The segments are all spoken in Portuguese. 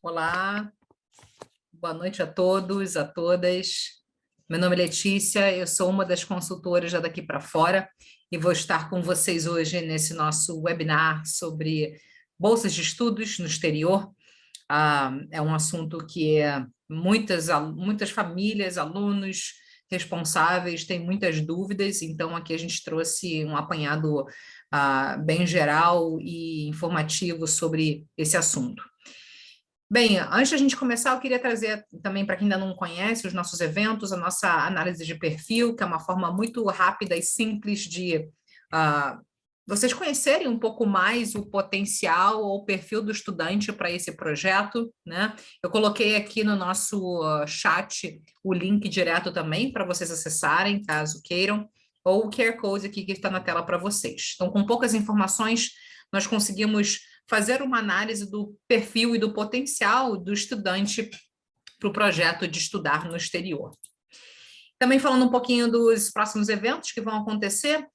Olá, boa noite a todos, a todas. Meu nome é Letícia, eu sou uma das consultoras da Daqui para Fora e vou estar com vocês hoje nesse nosso webinar sobre bolsas de estudos no exterior. É um assunto que muitas famílias, alunos responsáveis têm muitas dúvidas, então aqui a gente trouxe um apanhado bem geral e informativo sobre esse assunto. Bem, antes da gente começar, eu queria trazer também para quem ainda não conhece os nossos eventos, a nossa análise de perfil, que é uma forma muito rápida e simples de vocês conhecerem um pouco mais o potencial ou o perfil do estudante para esse projeto, né? Eu coloquei aqui no nosso chat o link direto também para vocês acessarem, caso queiram, ou o QR Code aqui que está na tela para vocês. Então, com poucas informações, nós conseguimos fazer uma análise do perfil e do potencial do estudante para o projeto de estudar no exterior. Também falando um pouquinho dos próximos eventos que vão acontecer,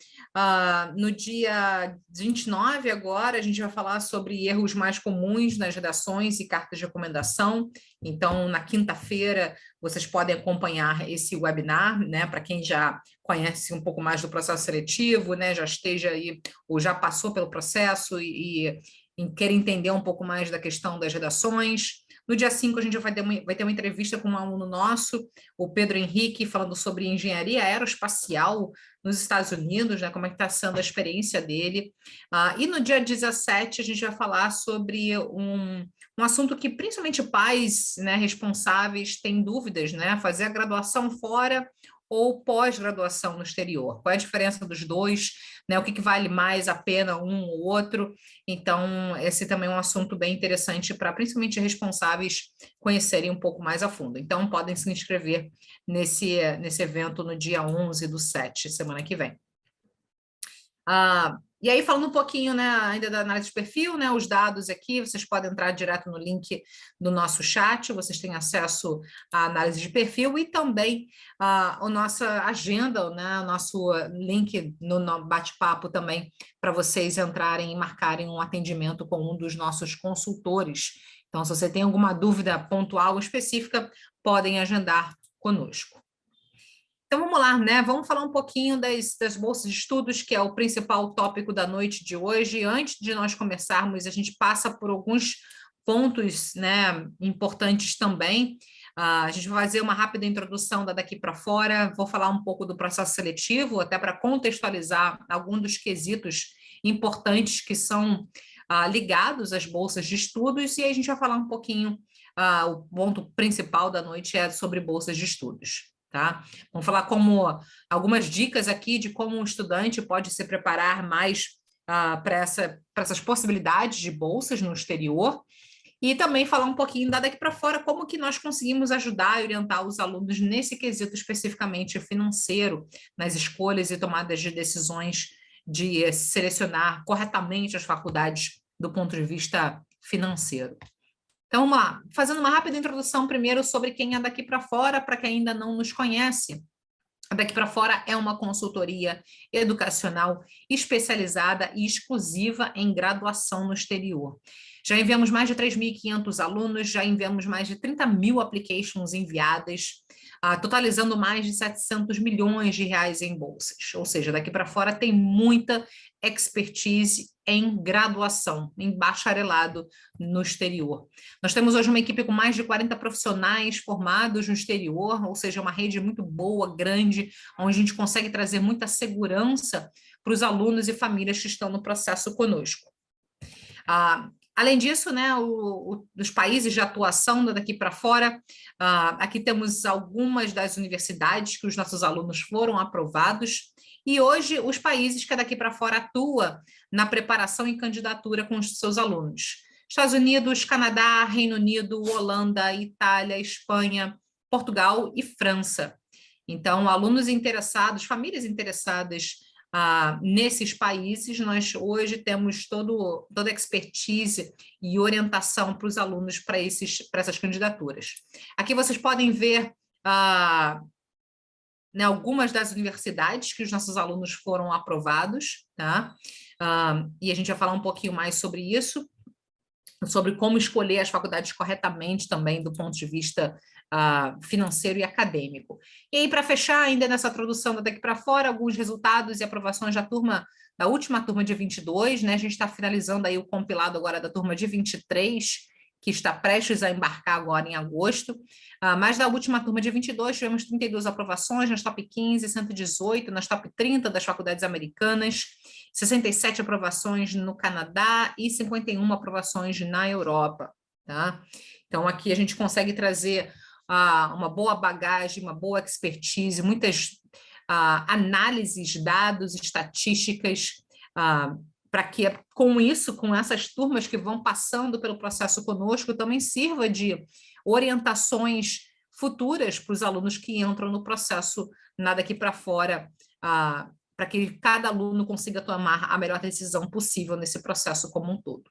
no dia 29 agora, a gente vai falar sobre erros mais comuns nas redações e cartas de recomendação. Então, na quinta-feira, vocês podem acompanhar esse webinar, né, para quem já conhece um pouco mais do processo seletivo, né, já esteja aí, ou já passou pelo processo e quer entender um pouco mais da questão das redações. No dia 5, a gente vai ter uma entrevista com um aluno nosso, o Pedro Henrique, falando sobre engenharia aeroespacial nos Estados Unidos, né, como é que está sendo a experiência dele. E no dia 17, a gente vai falar sobre um assunto que principalmente pais, né, responsáveis têm dúvidas, né, fazer a graduação fora ou pós-graduação no exterior. Qual é a diferença dos dois, né, o que vale mais a pena um ou outro. Então, esse também é um assunto bem interessante para principalmente responsáveis conhecerem um pouco mais a fundo. Então, podem se inscrever nesse evento no dia 11/7, semana que vem. E aí, falando um pouquinho, né, ainda da análise de perfil, né, os dados aqui, vocês podem entrar direto no link do nosso chat, vocês têm acesso à análise de perfil e também a nossa agenda, né, o nosso link no bate-papo também, para vocês entrarem e marcarem um atendimento com um dos nossos consultores. Então, se você tem alguma dúvida pontual específica, podem agendar conosco. Então, vamos lá, né? Vamos falar um pouquinho das bolsas de estudos, que é o principal tópico da noite de hoje. Antes de nós começarmos, a gente passa por alguns pontos, né, importantes também. A gente vai fazer uma rápida introdução daqui para fora, vou falar um pouco do processo seletivo, até para contextualizar alguns dos quesitos importantes que são ligados às bolsas de estudos, e aí a gente vai falar um pouquinho, o ponto principal da noite é sobre bolsas de estudos. Tá? Vamos falar como algumas dicas aqui de como um estudante pode se preparar mais para essas possibilidades de bolsas no exterior e também falar um pouquinho daqui para fora como que nós conseguimos ajudar e orientar os alunos nesse quesito especificamente financeiro, nas escolhas e tomadas de decisões de selecionar corretamente as faculdades do ponto de vista financeiro. Então, vamos lá, fazendo uma rápida introdução primeiro sobre quem é Daqui para Fora, para quem ainda não nos conhece. A Daqui para Fora é uma consultoria educacional especializada e exclusiva em graduação no exterior. Já enviamos mais de 3.500 alunos, já enviamos mais de 30.000 applications enviadas, totalizando mais de 700 milhões de reais em bolsas. Ou seja, Daqui para Fora tem muita expertise em graduação, em bacharelado no exterior. Nós temos hoje uma equipe com mais de 40 profissionais formados no exterior, ou seja, uma rede muito boa, grande, onde a gente consegue trazer muita segurança para os alunos e famílias que estão no processo conosco. Além disso, né, dos países de atuação Daqui para Fora, aqui temos algumas das universidades que os nossos alunos foram aprovados, e hoje os países que a Daqui para Fora atua na preparação e candidatura com os seus alunos. Estados Unidos, Canadá, Reino Unido, Holanda, Itália, Espanha, Portugal e França. Então, alunos interessados, famílias interessadas nesses países, nós hoje temos toda a expertise e orientação para os alunos para essas candidaturas. Aqui vocês podem ver né, algumas das universidades que os nossos alunos foram aprovados, tá? E a gente vai falar um pouquinho mais sobre isso. sobre como escolher as faculdades corretamente também do ponto de vista financeiro e acadêmico. E aí, para fechar, ainda nessa introdução daqui para fora, alguns resultados e aprovações da última turma de 22, né? A gente está finalizando aí o compilado agora da turma de 23, que está prestes a embarcar agora em agosto, mas da última turma de 22 tivemos 32 aprovações nas top 15, 118 nas top 30 das faculdades americanas, 67 aprovações no Canadá e 51 aprovações na Europa, tá? Então, aqui a gente consegue trazer uma boa bagagem, uma boa expertise, muitas análises, dados, estatísticas, para que com isso, com essas turmas que vão passando pelo processo conosco, também sirva de orientações futuras para os alunos que entram no processo daqui para fora, para que cada aluno consiga tomar a melhor decisão possível nesse processo como um todo.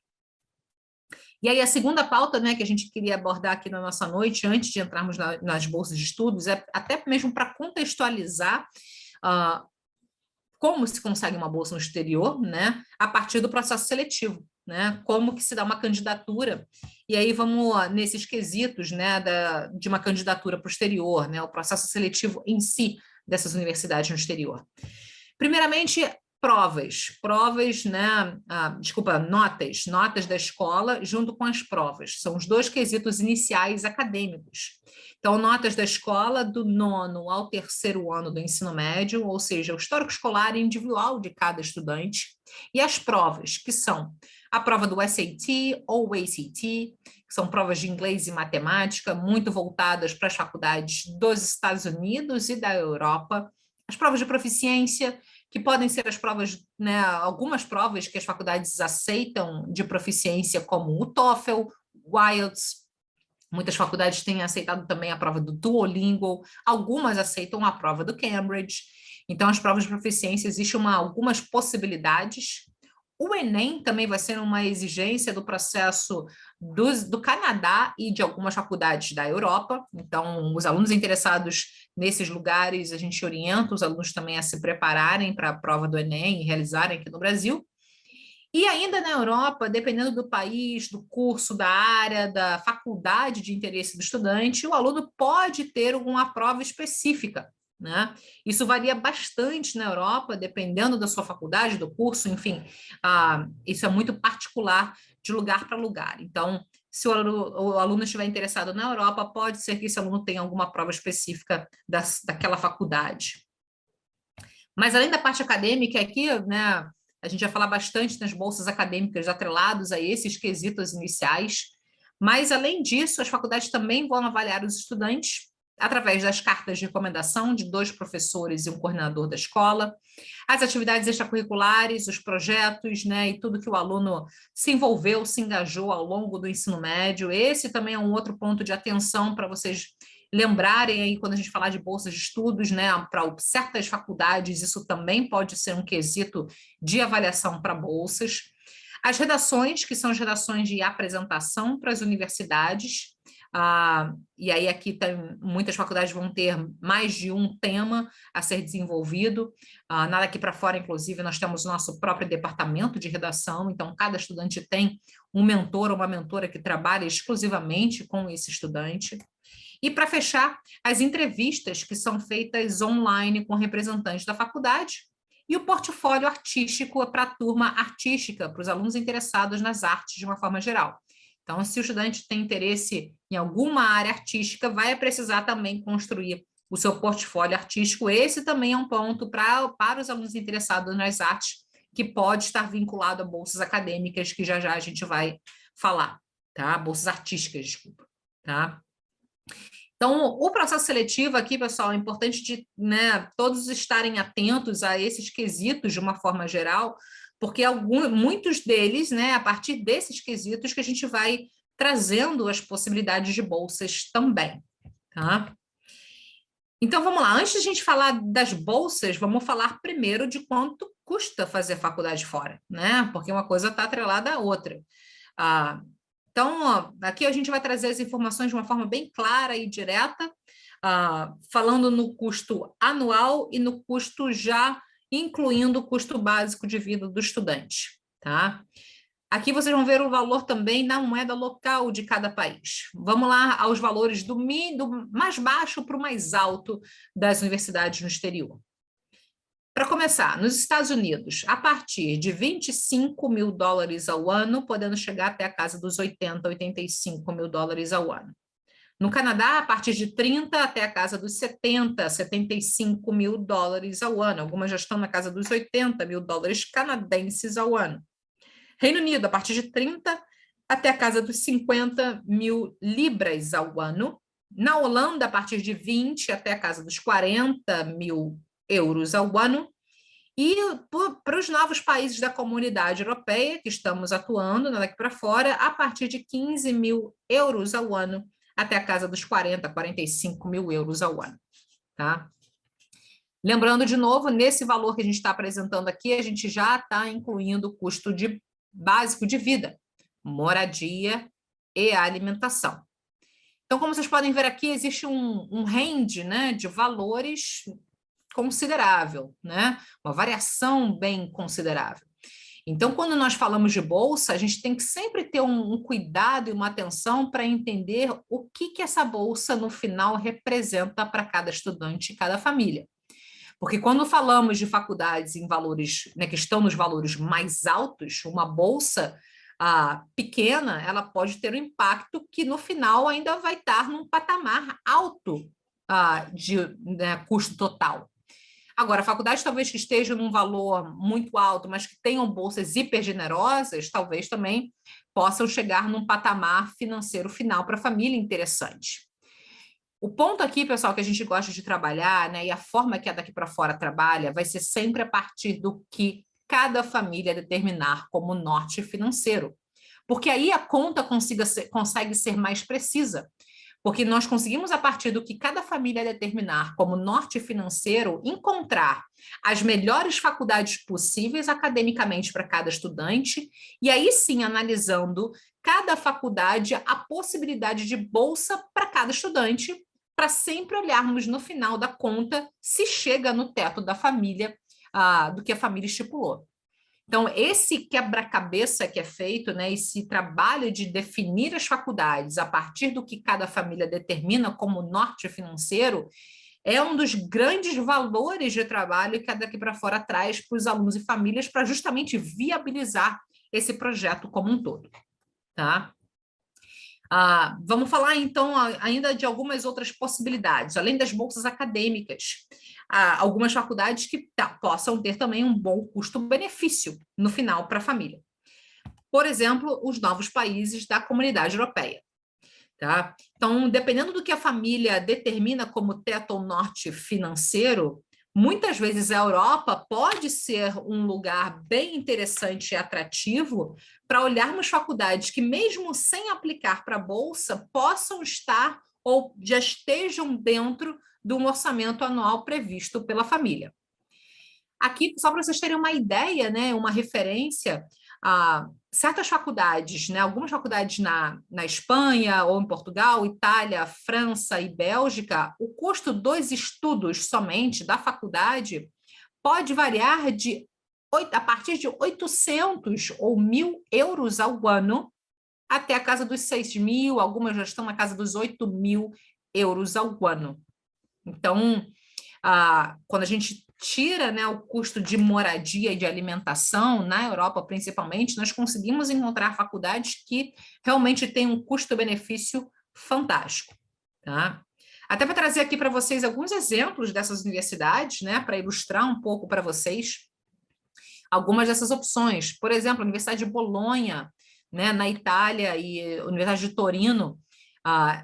E aí a segunda pauta, né, que a gente queria abordar aqui na nossa noite, antes de entrarmos nas bolsas de estudos, é até mesmo para contextualizar como se consegue uma bolsa no exterior, né, a partir do processo seletivo, né, como que se dá uma candidatura, e aí vamos nesses quesitos, né, de uma candidatura para o exterior, né, o processo seletivo em si dessas universidades no exterior. Primeiramente, provas, né? Notas da escola junto com as provas. São os dois quesitos iniciais acadêmicos. Então, notas da escola do 9º ao 3º ano do ensino médio, ou seja, o histórico escolar individual de cada estudante, e as provas, que são a prova do SAT ou o ACT, que são provas de inglês e matemática, muito voltadas para as faculdades dos Estados Unidos e da Europa, as provas de proficiência, que podem ser as provas, né, algumas provas que as faculdades aceitam de proficiência, como o TOEFL, o IELTS. Muitas faculdades têm aceitado também a prova do Duolingo, algumas aceitam a prova do Cambridge. Então, as provas de proficiência, existem algumas possibilidades. O Enem também vai ser uma exigência do processo do Canadá e de algumas faculdades da Europa. Então, os alunos interessados nesses lugares, a gente orienta os alunos também a se prepararem para a prova do Enem e realizarem aqui no Brasil. E ainda na Europa, dependendo do país, do curso, da área, da faculdade de interesse do estudante, o aluno pode ter uma prova específica, né? Isso varia bastante na Europa, dependendo da sua faculdade, do curso, enfim, isso é muito particular de lugar para lugar. Então, se o aluno estiver interessado na Europa, pode ser que esse aluno tenha alguma prova específica daquela faculdade. Mas além da parte acadêmica aqui, né, a gente vai falar bastante nas bolsas acadêmicas atrelados a esses quesitos iniciais, mas além disso, as faculdades também vão avaliar os estudantes através das cartas de recomendação de 2 professores e um coordenador da escola, as atividades extracurriculares, os projetos, né, e tudo que o aluno se envolveu, se engajou ao longo do ensino médio. Esse também é um outro ponto de atenção para vocês lembrarem aí, quando a gente falar de bolsas de estudos, né, para certas faculdades, isso também pode ser um quesito de avaliação para bolsas. As redações, que são as redações de apresentação para as universidades, e aí aqui muitas faculdades vão ter mais de um tema a ser desenvolvido. Daqui para fora, inclusive, nós temos o nosso próprio departamento de redação, então cada estudante tem um mentor ou uma mentora que trabalha exclusivamente com esse estudante. E para fechar, as entrevistas que são feitas online com representantes da faculdade e o portfólio artístico para a turma artística, para os alunos interessados nas artes de uma forma geral. Então, se o estudante tem interesse em alguma área artística, vai precisar também construir o seu portfólio artístico. Esse também é um ponto para os alunos interessados nas artes, que pode estar vinculado a bolsas acadêmicas, que já já a gente vai falar, tá? Bolsas artísticas, desculpa, tá? Então, o processo seletivo aqui, pessoal, é importante né, todos estarem atentos a esses quesitos de uma forma geral, porque muitos deles, né, a partir desses quesitos que a gente vai trazendo as possibilidades de bolsas também, tá? Então, vamos lá. Antes de a gente falar das bolsas, vamos falar primeiro de quanto custa fazer faculdade fora, né? Porque uma coisa está atrelada à outra. Então, aqui a gente vai trazer as informações de uma forma bem clara e direta, falando no custo anual e no custo já incluindo o custo básico de vida do estudante, tá? Aqui vocês vão ver o valor também na moeda local de cada país. Vamos lá aos valores do mais baixo para o mais alto das universidades no exterior. Para começar, nos Estados Unidos, a partir de 25 mil dólares ao ano, podendo chegar até a casa dos 80, 85 mil dólares ao ano. No Canadá, a partir de 30 até a casa dos 70, 75 mil dólares ao ano. Algumas já estão na casa dos 80 mil dólares canadenses ao ano. Reino Unido, a partir de 30 até a casa dos 50 mil libras ao ano. Na Holanda, a partir de 20 até a casa dos 40 mil euros ao ano. E para os novos países da comunidade europeia, que estamos atuando daqui para fora, a partir de 15 mil euros ao ano, até a casa dos 40, 45 mil euros ao ano. Tá? Lembrando, de novo, nesse valor que a gente está apresentando aqui, a gente já está incluindo o custo básico de vida, moradia e alimentação. Então, como vocês podem ver aqui, existe um range, né, de valores considerável, né? Uma variação bem considerável. Então, quando nós falamos de bolsa, a gente tem que sempre ter um cuidado e uma atenção para entender o que essa bolsa, no final, representa para cada estudante e cada família. Porque quando falamos de faculdades em valores, né, que estão nos valores mais altos, uma bolsa pequena, ela pode ter um impacto que, no final, ainda vai estar num patamar alto de custo total. Agora, faculdades talvez que estejam num valor muito alto, mas que tenham bolsas hiper generosas, talvez também possam chegar num patamar financeiro final para a família interessante. O ponto aqui, pessoal, que a gente gosta de trabalhar, né, e a forma que a Daqui para Fora trabalha, vai ser sempre a partir do que cada família determinar como norte financeiro. Porque aí a conta consegue ser mais precisa. Porque nós conseguimos, a partir do que cada família determinar como norte financeiro, encontrar as melhores faculdades possíveis academicamente para cada estudante, e aí sim, analisando cada faculdade, a possibilidade de bolsa para cada estudante, para sempre olharmos no final da conta se chega no teto da família, do que a família estipulou. Então, esse quebra-cabeça que é feito, né, esse trabalho de definir as faculdades a partir do que cada família determina como norte financeiro, é um dos grandes valores de trabalho que a Daqui para Fora traz para os alunos e famílias para justamente viabilizar esse projeto como um todo. Tá? Vamos falar, então, ainda de algumas outras possibilidades, além das bolsas acadêmicas. Algumas faculdades que possam ter também um bom custo-benefício no final para a família. Por exemplo, os novos países da comunidade europeia. Tá? Então, dependendo do que a família determina como teto ou norte financeiro, muitas vezes a Europa pode ser um lugar bem interessante e atrativo para olharmos faculdades que, mesmo sem aplicar para a Bolsa, possam estar ou já estejam dentro de um orçamento anual previsto pela família. Aqui, só para vocês terem uma ideia, né, uma referência, certas faculdades, né, algumas faculdades na Espanha ou em Portugal, Itália, França e Bélgica, o custo dos estudos somente da faculdade pode variar a partir de 800 ou 1.000 euros ao ano até a casa dos 6 mil, algumas já estão na casa dos 8 mil euros ao ano. Então, quando a gente tira, né, o custo de moradia e de alimentação, na Europa principalmente, nós conseguimos encontrar faculdades que realmente têm um custo-benefício fantástico. Tá? Até para trazer aqui para vocês alguns exemplos dessas universidades, né, para ilustrar um pouco para vocês algumas dessas opções. Por exemplo, a Universidade de Bolonha, né, na Itália, e a Universidade de Torino,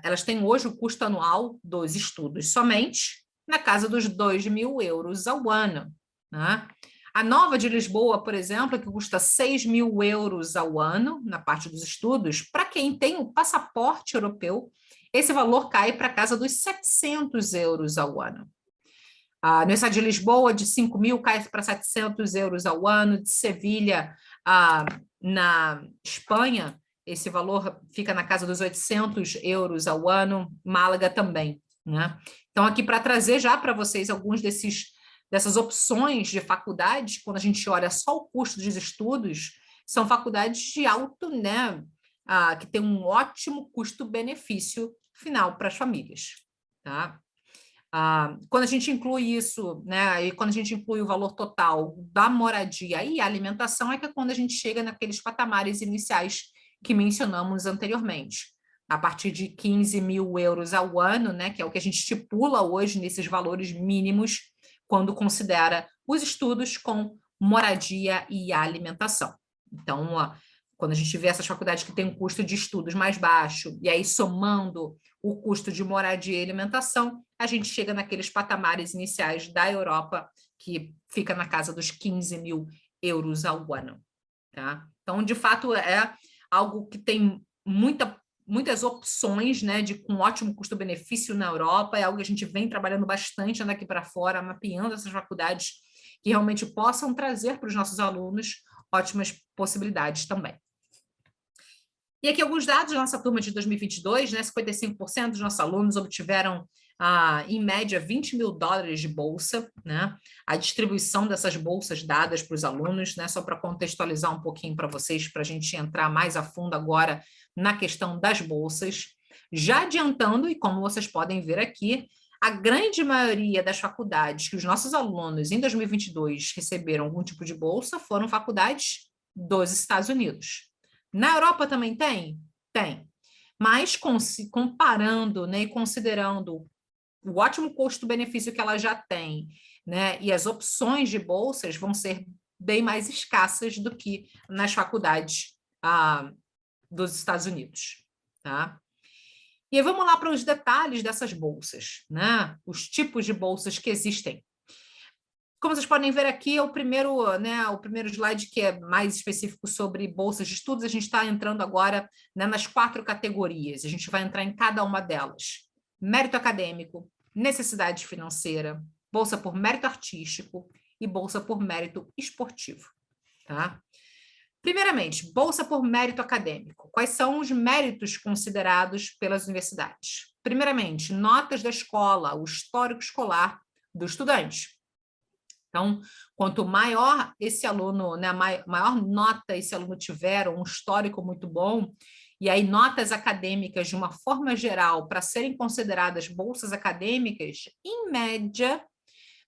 elas têm hoje o custo anual dos estudos somente na casa dos 2 mil euros ao ano. Né? A Nova de Lisboa, por exemplo, que custa 6 mil euros ao ano na parte dos estudos, para quem tem o passaporte europeu, esse valor cai para a casa dos 700 euros ao ano. A Universidade de Lisboa, de 5 mil, cai para 700 euros ao ano. De Sevilha, na Espanha, esse valor fica na casa dos 800 euros ao ano. Málaga também. Né? Então, aqui para trazer já para vocês alguns dessas opções de faculdades, quando a gente olha só o custo dos estudos, são faculdades de alto, né, que tem um ótimo custo-benefício final para as famílias, tá? Quando a gente inclui isso, né, e quando a gente inclui o valor total da moradia e alimentação, é que é quando a gente chega naqueles patamares iniciais que mencionamos anteriormente. A partir de 15 mil euros ao ano, né, que é o que a gente estipula hoje nesses valores mínimos, quando considera os estudos com moradia e alimentação. Então, quando a gente vê essas faculdades que têm um custo de estudos mais baixo, e aí somando o custo de moradia e alimentação, a gente chega naqueles patamares iniciais da Europa, que fica na casa dos 15 mil euros ao ano. Tá? Então, de fato, é algo que tem muitas opções, né, com ótimo custo-benefício na Europa, é algo que a gente vem trabalhando bastante daqui para fora, mapeando essas faculdades que realmente possam trazer para os nossos alunos ótimas possibilidades também. E aqui alguns dados da nossa turma de 2022, né? 55% dos nossos alunos obtiveram, em média, 20 mil dólares de bolsa, né? A distribuição dessas bolsas dadas para os alunos, né? Só para contextualizar um pouquinho para vocês, para a gente entrar mais a fundo agora na questão das bolsas. Já adiantando, e como vocês podem ver aqui, a grande maioria das faculdades que os nossos alunos em 2022 receberam algum tipo de bolsa foram faculdades dos Estados Unidos. Na Europa também tem? Tem. Mas comparando, né, e considerando o ótimo custo-benefício que ela já tem, né, e as opções de bolsas vão ser bem mais escassas do que nas faculdades dos Estados Unidos, tá? E aí vamos lá para os detalhes dessas bolsas, né? Os tipos de bolsas que existem. Como vocês podem ver aqui, é o primeiro, né, o primeiro slide que é mais específico sobre bolsas de estudos. A gente está entrando agora, né, nas 4 categorias. A gente vai entrar em cada uma delas. Mérito acadêmico, necessidade financeira, bolsa por mérito artístico e bolsa por mérito esportivo. Tá? Primeiramente, bolsa por mérito acadêmico. Quais são os méritos considerados pelas universidades? Primeiramente, notas da escola, o histórico escolar do estudante. Então, quanto maior esse aluno, né, maior nota esse aluno tiver, um histórico muito bom, e aí notas acadêmicas de uma forma geral para serem consideradas bolsas acadêmicas, em média,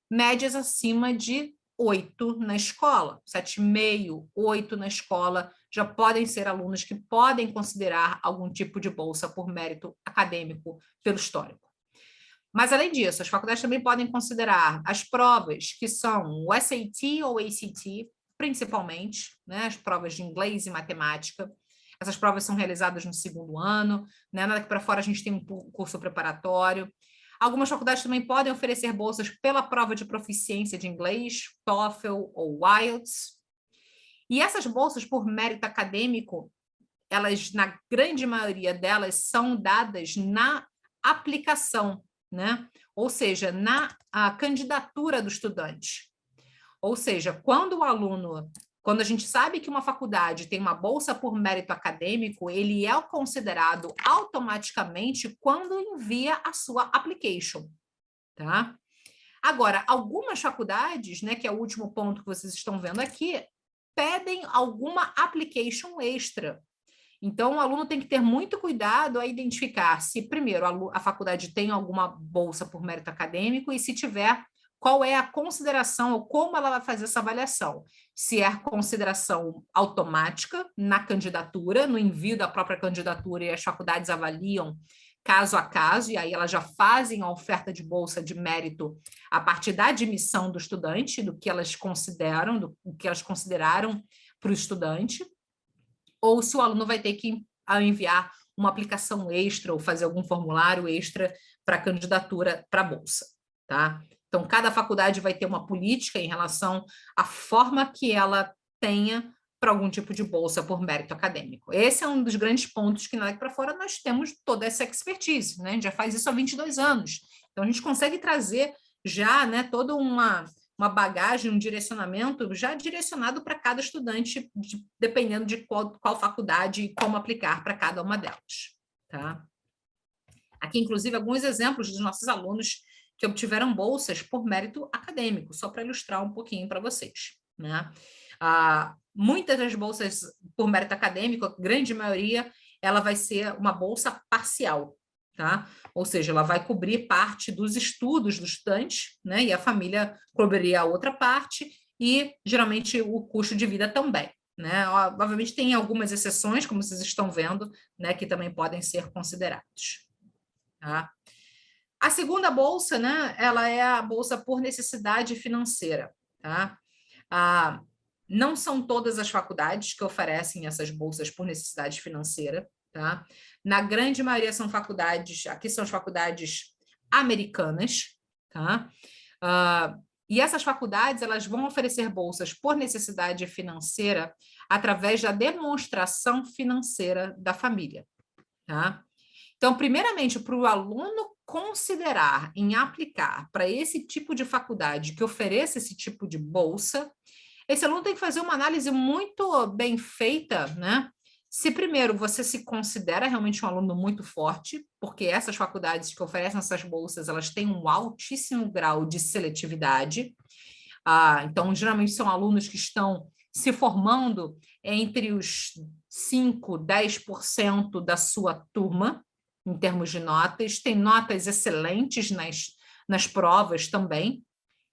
médias acima de 8 na escola, 7,5, 8 na escola, já podem ser alunos que podem considerar algum tipo de bolsa por mérito acadêmico pelo histórico. Mas, além disso, as faculdades também podem considerar as provas que são o SAT ou ACT, principalmente, né, as provas de inglês e matemática. Essas provas são realizadas no 2º ano, né, daqui para fora a gente tem um curso preparatório. Algumas faculdades também podem oferecer bolsas pela prova de proficiência de inglês, TOEFL ou IELTS. E essas bolsas por mérito acadêmico, elas, na grande maioria delas, são dadas na aplicação, né? Ou seja, na candidatura do estudante. Ou seja, quando a gente sabe que uma faculdade tem uma bolsa por mérito acadêmico, ele é considerado automaticamente quando envia a sua application, tá? Agora, algumas faculdades, né, que é o último ponto que vocês estão vendo aqui, pedem alguma application extra. Então, o aluno tem que ter muito cuidado a identificar se, primeiro, a faculdade tem alguma bolsa por mérito acadêmico e, se tiver, qual é a consideração ou como ela vai fazer essa avaliação. Se é consideração automática na candidatura, no envio da própria candidatura, e as faculdades avaliam caso a caso, e aí elas já fazem a oferta de bolsa de mérito a partir da admissão do estudante, do que elas consideram, do que elas consideraram para o estudante, ou se o aluno vai ter que enviar uma aplicação extra ou fazer algum formulário extra para a candidatura para a bolsa, tá? Então, cada faculdade vai ter uma política em relação à forma que ela tenha para algum tipo de bolsa por mérito acadêmico. Esse é um dos grandes pontos que, daqui para fora, nós temos toda essa expertise, né? A gente já faz isso há 22 anos. Então, a gente consegue trazer já, né, toda uma bagagem, um direcionamento já direcionado para cada estudante, dependendo de qual faculdade e como aplicar para cada uma delas. Tá? Aqui, inclusive, alguns exemplos dos nossos alunos que obtiveram bolsas por mérito acadêmico, só para ilustrar um pouquinho para vocês. Né? muitas das bolsas por mérito acadêmico, a grande maioria, ela vai ser uma bolsa parcial, tá? Ou seja, ela vai cobrir parte dos estudos do estudante, né? E a família cobriria a outra parte e, geralmente, o custo de vida também, né? Obviamente, tem algumas exceções, como vocês estão vendo, né? Que também podem ser considerados, tá? A segunda bolsa, né? Ela é a bolsa por necessidade financeira, tá? Não são todas as faculdades que oferecem essas bolsas por necessidade financeira, tá? Na grande maioria são faculdades, aqui são as faculdades americanas, tá? E essas faculdades, elas vão oferecer bolsas por necessidade financeira através da demonstração financeira da família, tá? Então, primeiramente, para o aluno considerar em aplicar para esse tipo de faculdade que ofereça esse tipo de bolsa, esse aluno tem que fazer uma análise muito bem feita, né? Se primeiro você se considera realmente um aluno muito forte, porque essas faculdades que oferecem essas bolsas, elas têm um altíssimo grau de seletividade. Então, geralmente são alunos que estão se formando entre os 5, 10% da sua turma, em termos de notas. Tem notas excelentes nas provas também.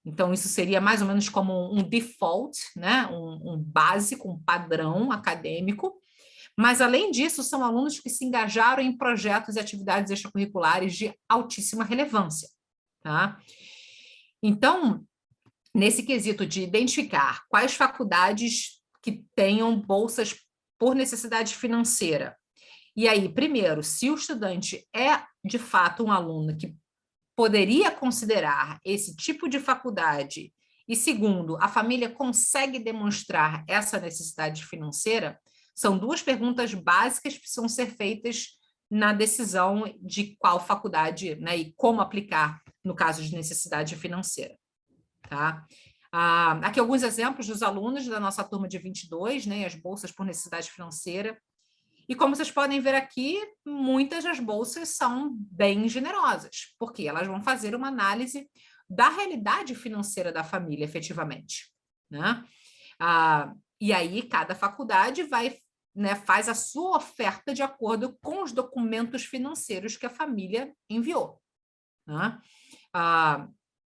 Então, isso seria mais ou menos como um default, né? Um básico, um padrão acadêmico. Mas, além disso, são alunos que se engajaram em projetos e atividades extracurriculares de altíssima relevância, tá? Então, nesse quesito de identificar quais faculdades que tenham bolsas por necessidade financeira. E aí, primeiro, se o estudante é, de fato, um aluno que poderia considerar esse tipo de faculdade, e segundo, a família consegue demonstrar essa necessidade financeira, são duas perguntas básicas que precisam ser feitas na decisão de qual faculdade, né, e como aplicar no caso de necessidade financeira, tá? Aqui alguns exemplos dos alunos da nossa turma de 22, né, as bolsas por necessidade financeira. E como vocês podem ver aqui, muitas das bolsas são bem generosas, porque elas vão fazer uma análise da realidade financeira da família, efetivamente, né? E aí, cada faculdade vai, né, faz a sua oferta de acordo com os documentos financeiros que a família enviou, né?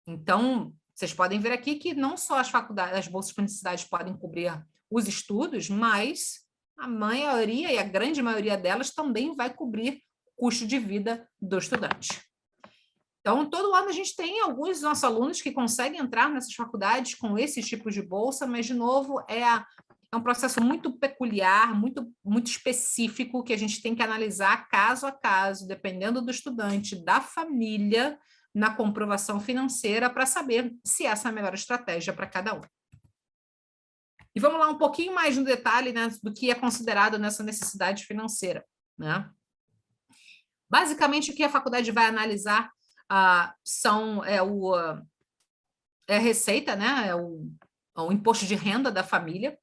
Então, vocês podem ver aqui que não só as faculdades, as bolsas por necessidade podem cobrir os estudos, mas a maioria e a grande maioria delas também vai cobrir o custo de vida do estudante. Então, todo ano a gente tem alguns dos nossos alunos que conseguem entrar nessas faculdades com esse tipo de bolsa, mas, de novo, é um processo muito peculiar, muito específico, que a gente tem que analisar caso a caso, dependendo do estudante, da família, na comprovação financeira, para saber se essa é a melhor estratégia para cada um. E vamos lá um pouquinho mais no detalhe, né, do que é considerado nessa necessidade financeira, né? Basicamente, o que a faculdade vai analisar é a receita, né, é o imposto de renda da família,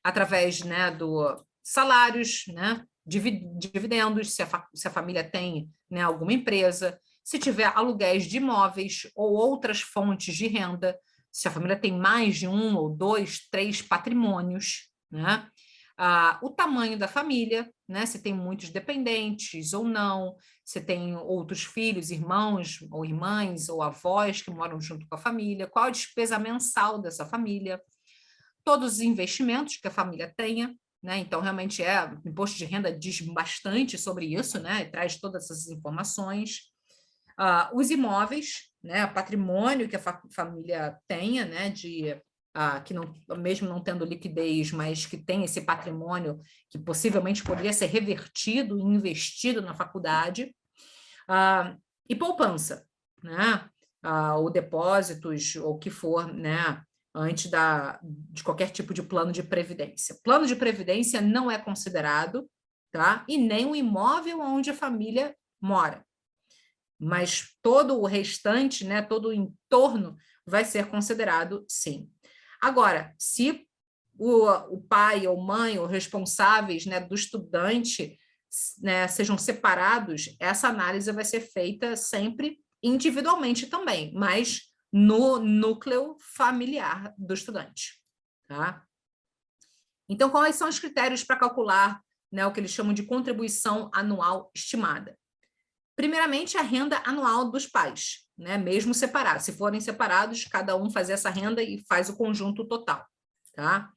através, né, do salários, né, dividendos, se a família tem, né, alguma empresa, se tiver aluguéis de imóveis ou outras fontes de renda, se a família tem mais de 1 ou 2, 3 patrimônios, né? O tamanho da família, né? Se tem muitos dependentes ou não, se tem outros filhos, irmãos ou irmãs ou avós que moram junto com a família, qual a despesa mensal dessa família, todos os investimentos que a família tenha, né? Então, realmente, o imposto de renda diz bastante sobre isso, né? Traz todas essas informações. Os imóveis, né, patrimônio que a família tenha, né, que não, mesmo não tendo liquidez, mas que tem esse patrimônio que possivelmente poderia ser revertido e investido na faculdade, e poupança, né, ou depósitos, ou o que for, né, antes de qualquer tipo de plano de previdência. Plano de previdência não é considerado, tá? E nem o imóvel onde a família mora. Mas todo o restante, né, todo o entorno vai ser considerado, sim. Agora, se o pai ou mãe ou responsáveis, né, do estudante, né, sejam separados, essa análise vai ser feita sempre individualmente também, mas no núcleo familiar do estudante, tá? Então, quais são os critérios para calcular, né, o que eles chamam de contribuição anual estimada? Primeiramente, a renda anual dos pais, né, mesmo separados. Se forem separados, cada um faz essa renda e faz o conjunto total, tá?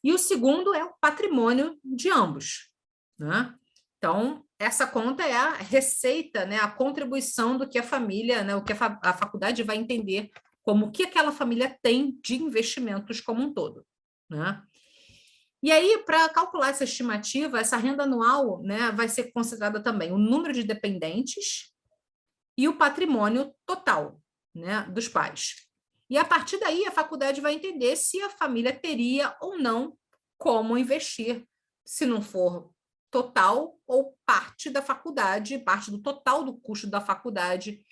E o segundo é o patrimônio de ambos, né? Então, essa conta é a receita, né, a contribuição do que a família, né, o que a faculdade vai entender como o que aquela família tem de investimentos como um todo, né? E aí, para calcular essa estimativa, essa renda anual, né, vai ser considerada também o número de dependentes e o patrimônio total, né, dos pais. E a partir daí, a faculdade vai entender se a família teria ou não como investir, se não for total ou parte da faculdade, parte do total do custo da faculdade,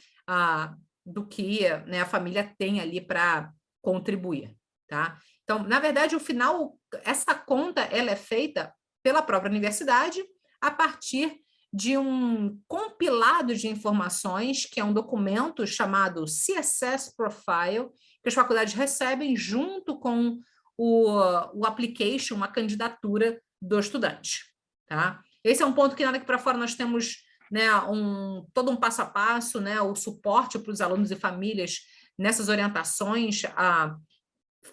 do que, né, a família tem ali para contribuir, tá? Então, na verdade, o final, essa conta ela é feita pela própria universidade a partir de um compilado de informações, que é um documento chamado CSS Profile, que as faculdades recebem junto com o application, uma candidatura do estudante. Tá? Esse é um ponto que nada que para fora nós temos, né, todo um passo a passo, né, o suporte para os alunos e famílias nessas orientações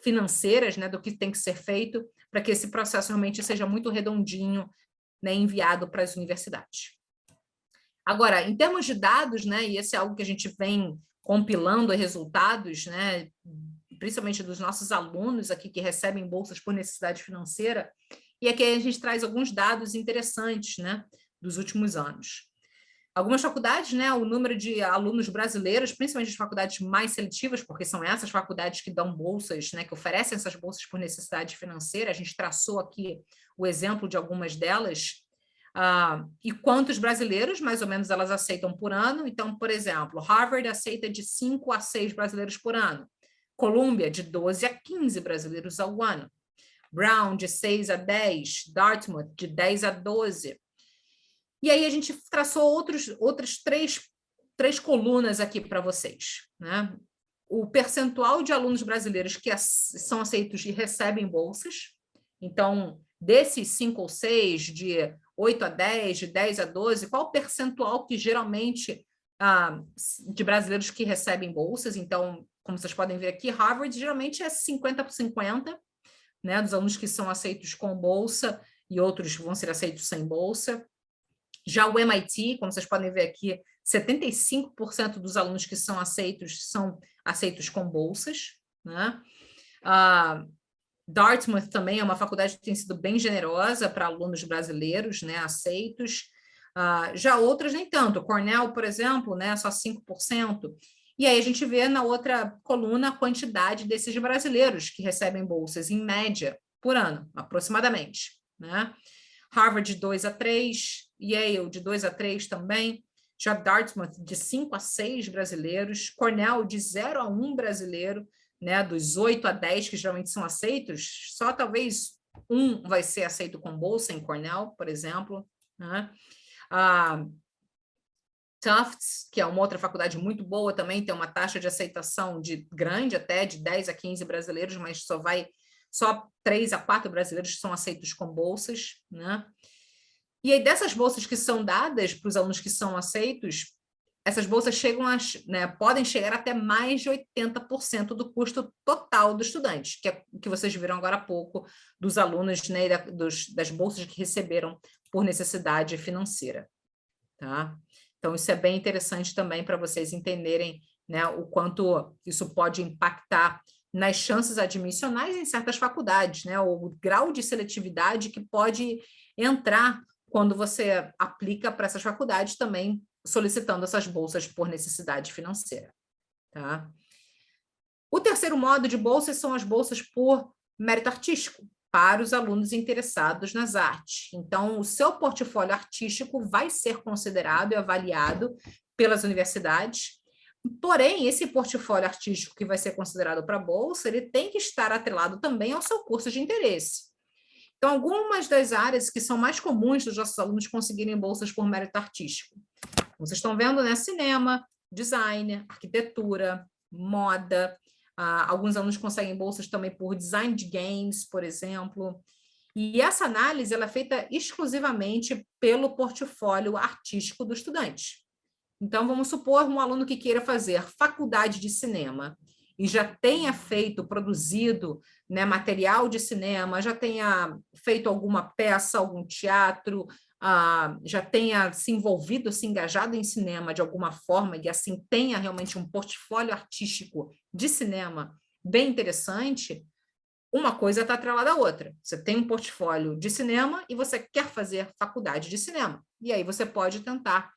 financeiras, né, do que tem que ser feito para que esse processo realmente seja muito redondinho, né, enviado para as universidades. Agora, em termos de dados, né, e esse é algo que a gente vem compilando resultados, né, principalmente dos nossos alunos aqui que recebem bolsas por necessidade financeira, e aqui a gente traz alguns dados interessantes, né, dos últimos anos. Algumas faculdades, né, o número de alunos brasileiros, principalmente as faculdades mais seletivas, porque são essas faculdades que dão bolsas, né, que oferecem essas bolsas por necessidade financeira, a gente traçou aqui o exemplo de algumas delas, e quantos brasileiros, mais ou menos, elas aceitam por ano. Então, por exemplo, Harvard aceita de 5 a 6 brasileiros por ano, Columbia de 12 a 15 brasileiros ao ano, Brown de 6 a 10, Dartmouth de 10 a 12. E aí a gente traçou outras três colunas aqui para vocês, né? O percentual de alunos brasileiros que são aceitos e recebem bolsas. Então, desses 5 ou 6, de 8 a 10, de 10 a 12, qual o percentual que geralmente de brasileiros que recebem bolsas? Então, como vocês podem ver aqui, Harvard geralmente é 50 por 50, né, dos alunos que são aceitos com bolsa e outros vão ser aceitos sem bolsa. Já o MIT, como vocês podem ver aqui, 75% dos alunos que são aceitos com bolsas, né? Dartmouth também é uma faculdade que tem sido bem generosa para alunos brasileiros, né, aceitos. Já outras nem tanto. Cornell, por exemplo, né, só 5%. E aí a gente vê na outra coluna a quantidade desses brasileiros que recebem bolsas, em média, por ano, aproximadamente, né? Harvard de 2 a 3, Yale de 2 a 3 também, já Dartmouth de 5 a 6 brasileiros, Cornell de 0 a 1 brasileiro, né, dos 8 a 10 que geralmente são aceitos, só talvez um vai ser aceito com bolsa em Cornell, por exemplo, né? Tufts, que é uma outra faculdade muito boa também, tem uma taxa de aceitação grande, até de 10 a 15 brasileiros, mas só 3 a 4 brasileiros são aceitos com bolsas, né? E aí, dessas bolsas que são dadas para os alunos que são aceitos, essas bolsas podem chegar até mais de 80% do custo total do estudante, que é o que vocês viram agora há pouco, dos alunos, né, das bolsas que receberam por necessidade financeira. Tá? Então, isso é bem interessante também para vocês entenderem, né, o quanto isso pode impactar nas chances admissionais em certas faculdades, né, o grau de seletividade que pode entrar quando você aplica para essas faculdades também, solicitando essas bolsas por necessidade financeira. Tá? O terceiro modo de bolsas são as bolsas por mérito artístico, para os alunos interessados nas artes. Então, o seu portfólio artístico vai ser considerado e avaliado pelas universidades, porém, esse portfólio artístico que vai ser considerado para a bolsa, ele tem que estar atrelado também ao seu curso de interesse. Então, algumas das áreas que são mais comuns dos nossos alunos conseguirem bolsas por mérito artístico. Vocês estão vendo, né? Cinema, design, arquitetura, moda. Alguns alunos conseguem bolsas também por design de games, por exemplo. E essa análise ela é feita exclusivamente pelo portfólio artístico do estudante. Então, vamos supor um aluno que queira fazer faculdade de cinema e já tenha feito, produzido, né, material de cinema, já tenha feito alguma peça, algum teatro, já tenha se envolvido, se engajado em cinema de alguma forma e assim tenha realmente um portfólio artístico de cinema bem interessante, uma coisa está atrelada à outra. Você tem um portfólio de cinema e você quer fazer faculdade de cinema. E aí você pode tentar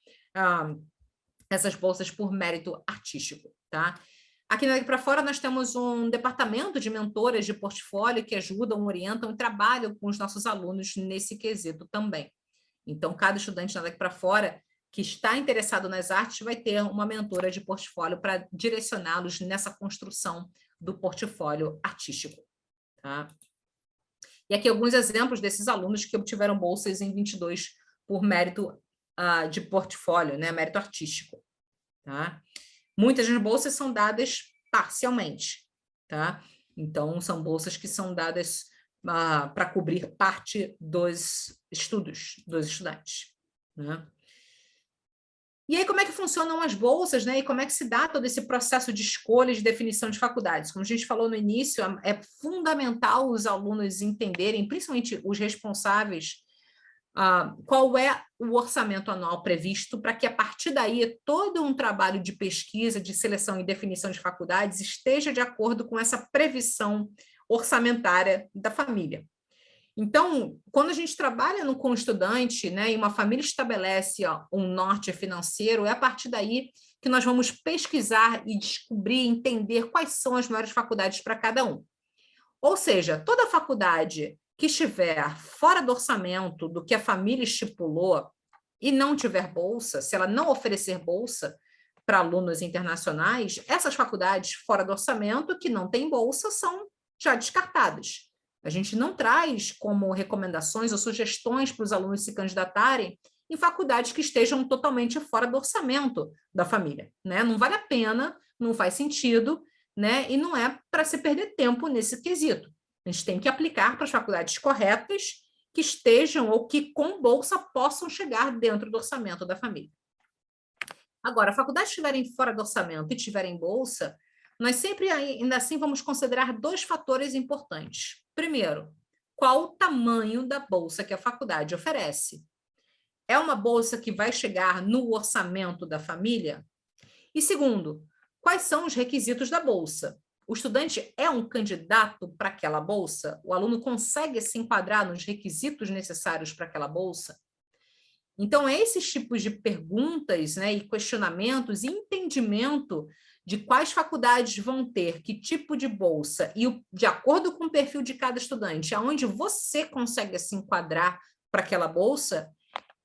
essas bolsas por mérito artístico, tá? Aqui Daqui para Fora nós temos um departamento de mentoras de portfólio que ajudam, orientam e trabalham com os nossos alunos nesse quesito também. Então, cada estudante Daqui para Fora que está interessado nas artes vai ter uma mentora de portfólio para direcioná-los nessa construção do portfólio artístico, tá? E aqui alguns exemplos desses alunos que obtiveram bolsas em 22 por mérito de portfólio, né, mérito artístico, tá? Muitas das bolsas são dadas parcialmente, tá? Então, são bolsas que são dadas para cobrir parte dos estudos dos estudantes, né? E aí, como é que funcionam as bolsas, né? E como é que se dá todo esse processo de escolha e de definição de faculdades? Como a gente falou no início, é fundamental os alunos entenderem, principalmente os responsáveis, qual é o orçamento anual previsto, para que, a partir daí, todo um trabalho de pesquisa, de seleção e definição de faculdades esteja de acordo com essa previsão orçamentária da família. Então, quando a gente trabalha com o estudante, né, e uma família estabelece um norte financeiro, é a partir daí que nós vamos pesquisar e descobrir, entender quais são as melhores faculdades para cada um. Ou seja, toda faculdade que estiver fora do orçamento do que a família estipulou e não tiver bolsa, se ela não oferecer bolsa para alunos internacionais, essas faculdades fora do orçamento que não têm bolsa são já descartadas. A gente não traz como recomendações ou sugestões para os alunos se candidatarem em faculdades que estejam totalmente fora do orçamento da família, né? Não vale a pena, não faz sentido, né? E não é para se perder tempo nesse quesito. A gente tem que aplicar para as faculdades corretas que estejam ou que com bolsa possam chegar dentro do orçamento da família. Agora, faculdades que estiverem fora do orçamento e tiverem bolsa, nós sempre ainda assim vamos considerar dois fatores importantes. Primeiro, qual o tamanho da bolsa que a faculdade oferece? É uma bolsa que vai chegar no orçamento da família? E segundo, quais são os requisitos da bolsa? O estudante é um candidato para aquela bolsa? O aluno consegue se enquadrar nos requisitos necessários para aquela bolsa? Então, esses tipos de perguntas, né, e questionamentos e entendimento de quais faculdades vão ter que tipo de bolsa e, de acordo com o perfil de cada estudante, aonde você consegue se enquadrar para aquela bolsa,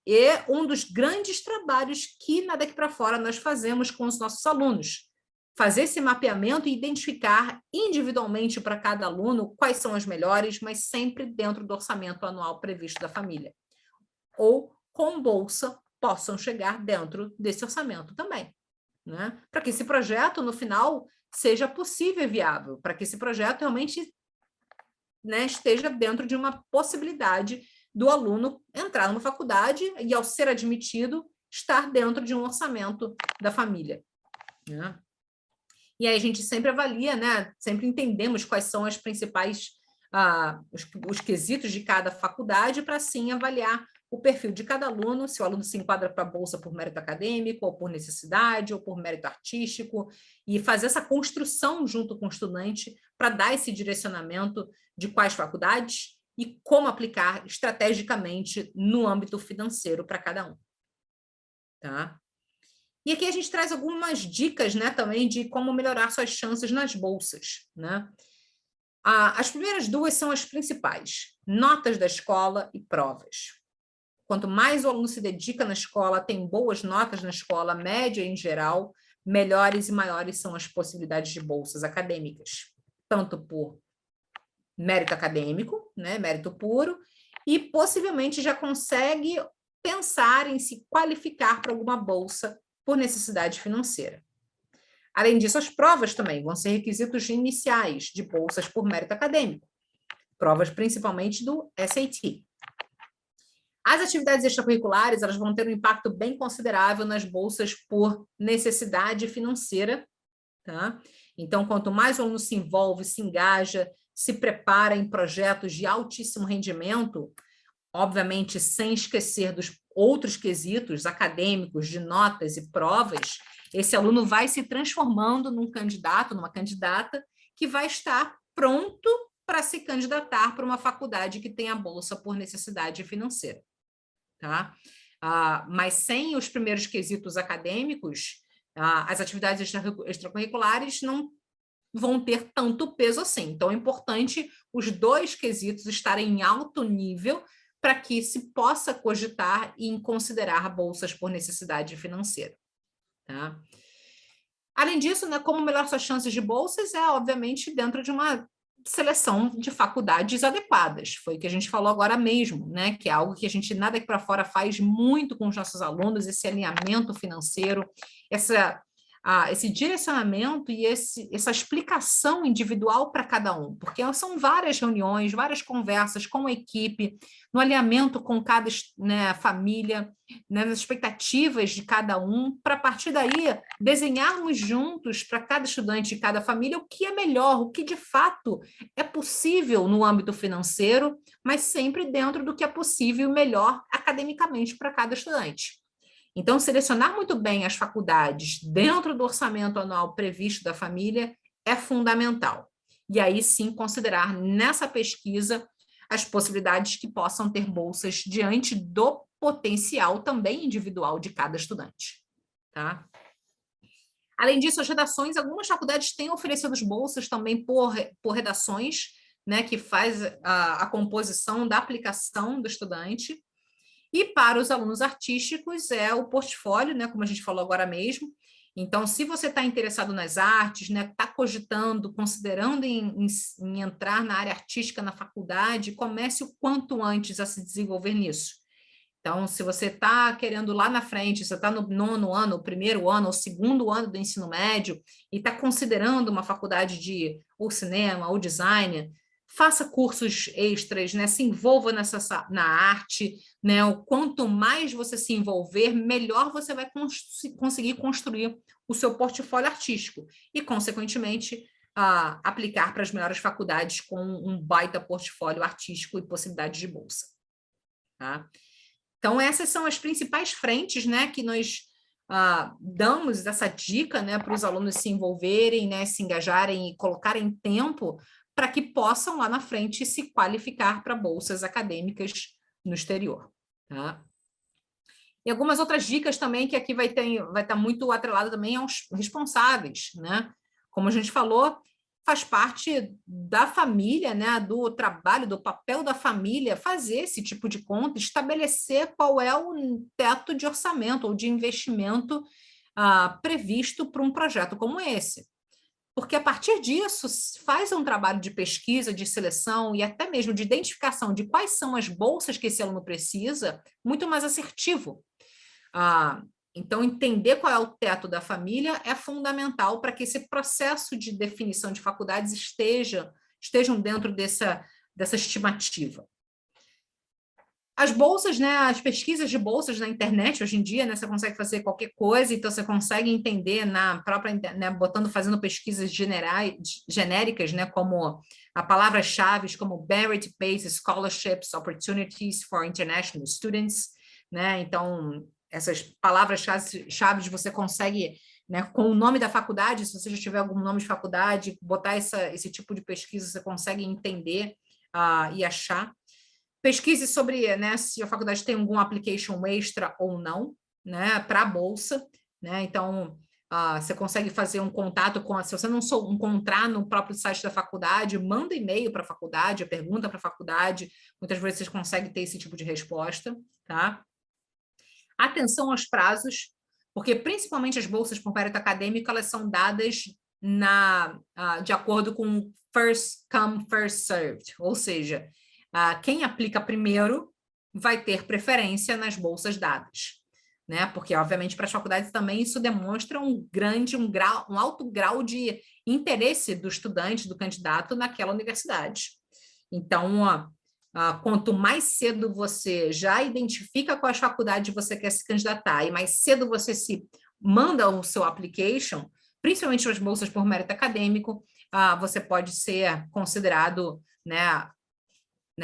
é um dos grandes trabalhos que Daqui para Fora nós fazemos com os nossos alunos. Fazer esse mapeamento e identificar individualmente para cada aluno quais são as melhores, mas sempre dentro do orçamento anual previsto da família. Ou com bolsa possam chegar dentro desse orçamento também, né? Para que esse projeto, no final, seja possível e viável, para que esse projeto realmente, né, esteja dentro de uma possibilidade do aluno entrar numa faculdade e, ao ser admitido, estar dentro de um orçamento da família, né? E aí a gente sempre avalia, né? Sempre entendemos quais são as principais, os quesitos de cada faculdade para, assim, avaliar o perfil de cada aluno, se o aluno se enquadra para a bolsa por mérito acadêmico, ou por necessidade, ou por mérito artístico, e fazer essa construção junto com o estudante para dar esse direcionamento de quais faculdades e como aplicar estrategicamente no âmbito financeiro para cada um. Tá? E aqui a gente traz algumas dicas, né, também de como melhorar suas chances nas bolsas, né? As primeiras duas são as principais: notas da escola e provas. Quanto mais o aluno se dedica na escola, tem boas notas na escola, média em geral, melhores e maiores são as possibilidades de bolsas acadêmicas, tanto por mérito acadêmico, né, mérito puro, e possivelmente já consegue pensar em se qualificar para alguma bolsa por necessidade financeira. Além disso, as provas também vão ser requisitos iniciais de bolsas por mérito acadêmico. provas principalmente do SAT. As atividades extracurriculares, elas vão ter um impacto bem considerável nas bolsas por necessidade financeira, tá? Então, quanto mais o aluno se envolve, se engaja, se prepara em projetos de altíssimo rendimento, obviamente sem esquecer dos outros quesitos acadêmicos, de notas e provas, esse aluno vai se transformando num candidato, numa candidata, que vai estar pronto para se candidatar para uma faculdade que tenha bolsa por necessidade financeira. Tá? Mas sem os primeiros quesitos acadêmicos, as atividades extracurriculares não vão ter tanto peso assim. Então, é importante os dois quesitos estarem em alto nível para que se possa cogitar e considerar bolsas por necessidade financeira. Tá? Além disso, né, como melhorar suas chances de bolsas é, obviamente, dentro de uma seleção de faculdades adequadas. Foi o que a gente falou agora mesmo, né? Que é algo que a gente, nada aqui para fora, faz muito com os nossos alunos, esse alinhamento financeiro, esse direcionamento e essa explicação individual para cada um, porque são várias reuniões, várias conversas com a equipe, no alinhamento com cada, né, família, né, nas expectativas de cada um, para a partir daí desenharmos juntos para cada estudante e cada família o que é melhor, o que de fato é possível no âmbito financeiro, mas sempre dentro do que é possível e melhor academicamente para cada estudante. Então, selecionar muito bem as faculdades dentro do orçamento anual previsto da família é fundamental. E aí sim considerar nessa pesquisa as possibilidades que possam ter bolsas diante do potencial também individual de cada estudante. Tá? Além disso, as redações, algumas faculdades têm oferecido bolsas também por redações, né, que faz a composição da aplicação do estudante. E para os alunos artísticos é o portfólio, né, como a gente falou agora mesmo. Então, se você está interessado nas artes, né, está cogitando, considerando em entrar na área artística na faculdade, comece o quanto antes a se desenvolver nisso. Então, se você está querendo lá na frente, você está no 9º ano, o 1º ano, o 2º ano do ensino médio, e está considerando uma faculdade de ou cinema ou design, faça cursos extras, né? Se envolva na arte, né? O quanto mais você se envolver, melhor você vai conseguir construir o seu portfólio artístico e, consequentemente, aplicar para as melhores faculdades com um baita portfólio artístico e possibilidade de bolsa. Tá? Então, essas são as principais frentes, né, que nós damos essa dica, né, para os alunos se envolverem, né, se engajarem e colocarem tempo para que possam lá na frente se qualificar para bolsas acadêmicas no exterior. Tá? E algumas outras dicas também que aqui vai estar muito atrelado também aos responsáveis, né? Como a gente falou, faz parte da família, né, do trabalho, do papel da família, fazer esse tipo de conta, estabelecer qual é o teto de orçamento ou de investimento previsto para um projeto como esse. Porque a partir disso, faz um trabalho de pesquisa, de seleção e até mesmo de identificação de quais são as bolsas que esse aluno precisa, muito mais assertivo. Então, entender qual é o teto da família é fundamental para que esse processo de definição de faculdades estejam dentro dessa estimativa. As bolsas, né, as pesquisas de bolsas na internet, hoje em dia, né, você consegue fazer qualquer coisa, então você consegue entender na própria, né, fazendo pesquisas genéricas, né, como a palavras-chave, como Merit-Based Scholarships, Opportunities for International Students, né, então essas palavras-chave você consegue, né, com o nome da faculdade, se você já tiver algum nome de faculdade, botar esse tipo de pesquisa, você consegue entender e achar. Pesquise sobre, né, se a faculdade tem algum application extra ou não, né, para a bolsa, né? Então, você consegue fazer um contato se você não encontrar no próprio site da faculdade, manda e-mail para a faculdade, pergunta para a faculdade, muitas vezes vocês conseguem ter esse tipo de resposta, tá? Atenção aos prazos, porque principalmente as bolsas por mérito acadêmico, elas são dadas de acordo com first come, first served, ou seja, quem aplica primeiro vai ter preferência nas bolsas dadas, né? Porque, obviamente, para as faculdades também isso demonstra um alto grau de interesse do estudante, do candidato naquela universidade. Então, quanto mais cedo você já identifica quais faculdades você quer se candidatar e mais cedo você se manda o seu application, principalmente as bolsas por mérito acadêmico, você pode ser considerado, né,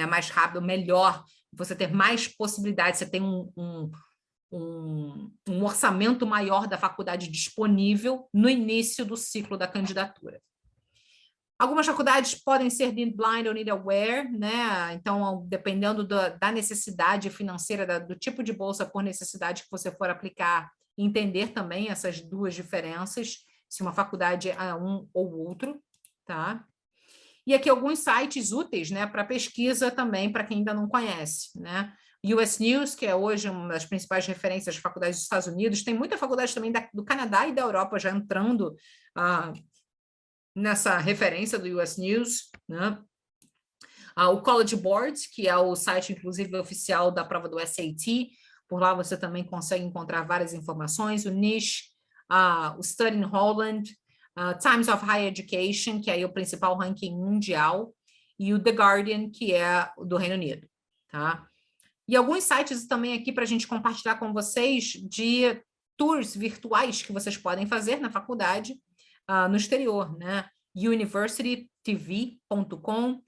mais rápido, melhor, você ter mais possibilidades, você tem um orçamento maior da faculdade disponível no início do ciclo da candidatura. Algumas faculdades podem ser need blind ou need aware, né? Então, dependendo da necessidade financeira, do tipo de bolsa por necessidade que você for aplicar, entender também essas duas diferenças, se uma faculdade é um ou outro, tá? E aqui alguns sites úteis, né, para pesquisa também, para quem ainda não conhece, né? US News, que é hoje uma das principais referências das faculdades dos Estados Unidos, tem muita faculdade também do Canadá e da Europa já entrando nessa referência do US News, né? O College Board, que é o site, inclusive, oficial da prova do SAT, por lá você também consegue encontrar várias informações, o Niche, o Study in Holland, Times of Higher Education, que é o principal ranking mundial, e o The Guardian, que é do Reino Unido, tá? E alguns sites também aqui para a gente compartilhar com vocês de tours virtuais que vocês podem fazer na faculdade, no exterior, né? universitytv.com,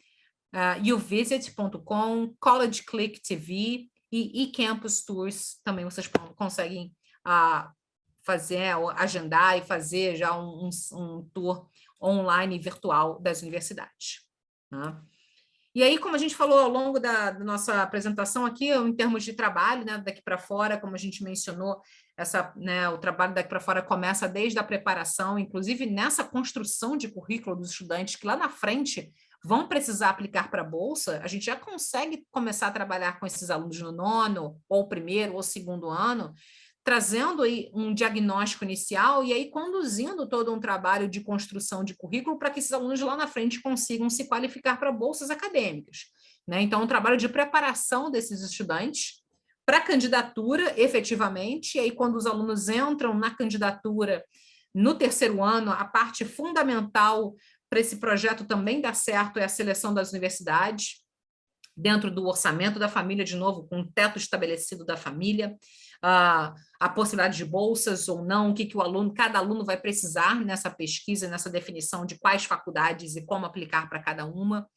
uvisit.com, College Click TV e eCampus Tours, também vocês conseguem fazer, agendar e fazer já um tour online virtual das universidades. Tá? E aí, como a gente falou ao longo da nossa apresentação aqui, em termos de trabalho, né, daqui para fora, como a gente mencionou, o trabalho daqui para fora começa desde a preparação, inclusive nessa construção de currículo dos estudantes, que lá na frente vão precisar aplicar para a bolsa, a gente já consegue começar a trabalhar com esses alunos no nono, ou primeiro, ou segundo ano, trazendo aí um diagnóstico inicial e aí conduzindo todo um trabalho de construção de currículo para que esses alunos lá na frente consigam se qualificar para bolsas acadêmicas, né? Então, um trabalho de preparação desses estudantes para a candidatura, efetivamente, e aí quando os alunos entram na candidatura no terceiro ano, a parte fundamental para esse projeto também dar certo é a seleção das universidades, dentro do orçamento da família, de novo, com um teto estabelecido da família, a possibilidade de bolsas ou não, o que cada aluno vai precisar nessa pesquisa, nessa definição de quais faculdades e como aplicar para cada uma.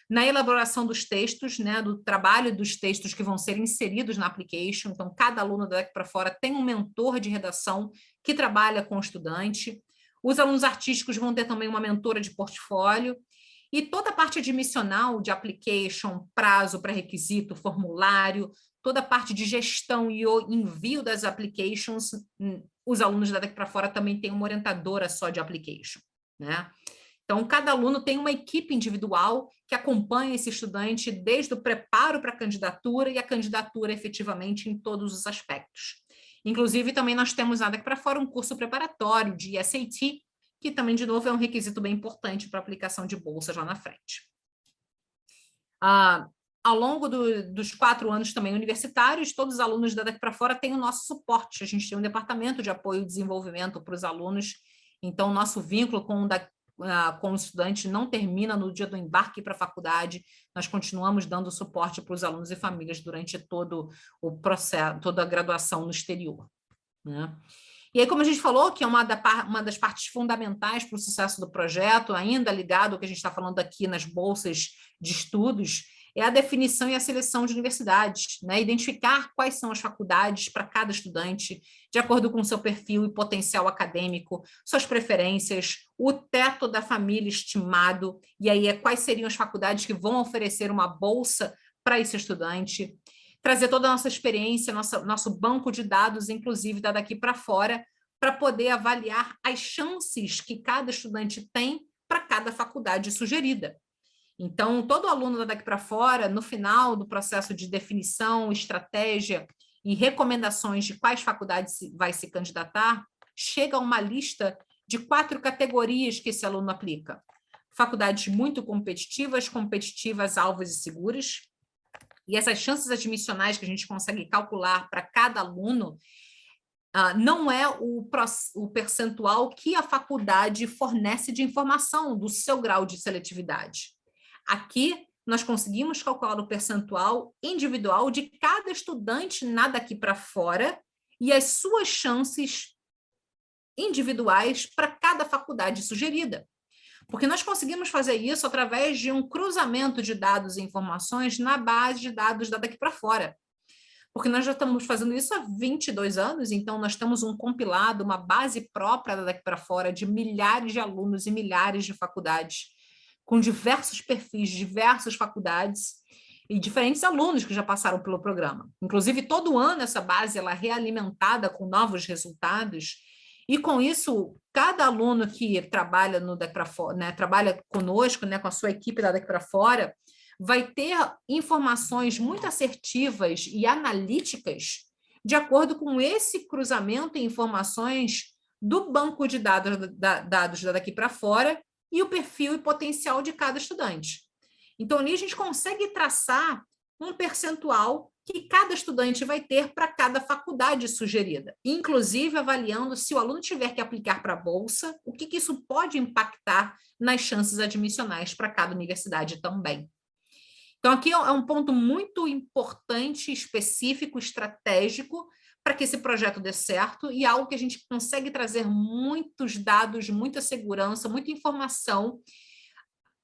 Na elaboração dos textos, né, do trabalho dos textos que vão ser inseridos na application, então cada aluno daqui para fora tem um mentor de redação que trabalha com o estudante. Os alunos artísticos vão ter também uma mentora de portfólio, e toda a parte admissional de application, prazo, pré-requisito, formulário, toda a parte de gestão e o envio das applications, os alunos daqui para fora também têm uma orientadora só de application, né? Então, cada aluno tem uma equipe individual que acompanha esse estudante desde o preparo para a candidatura e a candidatura efetivamente em todos os aspectos. Inclusive, também nós temos daqui para fora um curso preparatório de SAT, que também, de novo, é um requisito bem importante para a aplicação de bolsas lá na frente. Ao longo dos 4 anos também universitários, todos os alunos daqui para fora têm o nosso suporte. A gente tem um departamento de apoio e desenvolvimento para os alunos, então o nosso vínculo com o estudante não termina no dia do embarque para a faculdade, nós continuamos dando suporte para os alunos e famílias durante todo o processo, toda a graduação no exterior, né? E aí, como a gente falou, que é uma das partes fundamentais para o sucesso do projeto, ainda ligado ao que a gente está falando aqui nas bolsas de estudos, é a definição e a seleção de universidades, né? Identificar quais são as faculdades para cada estudante, de acordo com o seu perfil e potencial acadêmico, suas preferências, o teto da família estimado, e aí quais seriam as faculdades que vão oferecer uma bolsa para esse estudante, trazer toda a nossa experiência, nosso banco de dados, inclusive, daqui para fora, para poder avaliar as chances que cada estudante tem para cada faculdade sugerida. Então, todo aluno daqui para fora, no final do processo de definição, estratégia e recomendações de quais faculdades vai se candidatar, chega a uma lista de 4 categorias que esse aluno aplica. Faculdades muito competitivas, alvas e seguras. E essas chances admissionais que a gente consegue calcular para cada aluno não é o percentual que a faculdade fornece de informação do seu grau de seletividade. Aqui, nós conseguimos calcular o percentual individual de cada estudante na daqui para fora e as suas chances individuais para cada faculdade sugerida. Porque nós conseguimos fazer isso através de um cruzamento de dados e informações na base de dados da daqui para fora. Porque nós já estamos fazendo isso há 22 anos, então nós temos um compilado, uma base própria da daqui para fora de milhares de alunos e milhares de faculdades, com diversos perfis, diversas faculdades e diferentes alunos que já passaram pelo programa. Inclusive, todo ano essa base ela é realimentada com novos resultados, e com isso, cada aluno que trabalha no daqui para fora, né, trabalha conosco, né, com a sua equipe da daqui para fora, vai ter informações muito assertivas e analíticas de acordo com esse cruzamento e informações do banco de dados da daqui para fora e o perfil e potencial de cada estudante. Então, ali a gente consegue traçar um percentual que cada estudante vai ter para cada faculdade sugerida, inclusive avaliando se o aluno tiver que aplicar para a bolsa, o que isso pode impactar nas chances admissionais para cada universidade também. Então, aqui é um ponto muito importante, específico, estratégico, para que esse projeto dê certo, e algo que a gente consegue trazer muitos dados, muita segurança, muita informação,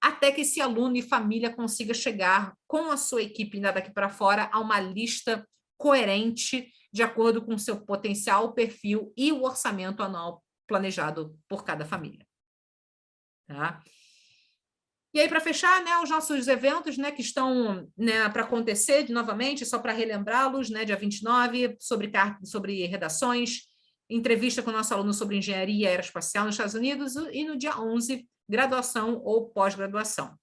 até que esse aluno e família consiga chegar com a sua equipe ainda daqui para fora a uma lista coerente, de acordo com o seu potencial, perfil e o orçamento anual planejado por cada família. Tá? E aí, para fechar, né, os nossos eventos, né, que estão, né, para acontecer novamente, só para relembrá-los, né, dia 29, sobre redações, entrevista com o nosso aluno sobre engenharia aeroespacial nos Estados Unidos, e no dia 11, graduação ou pós-graduação.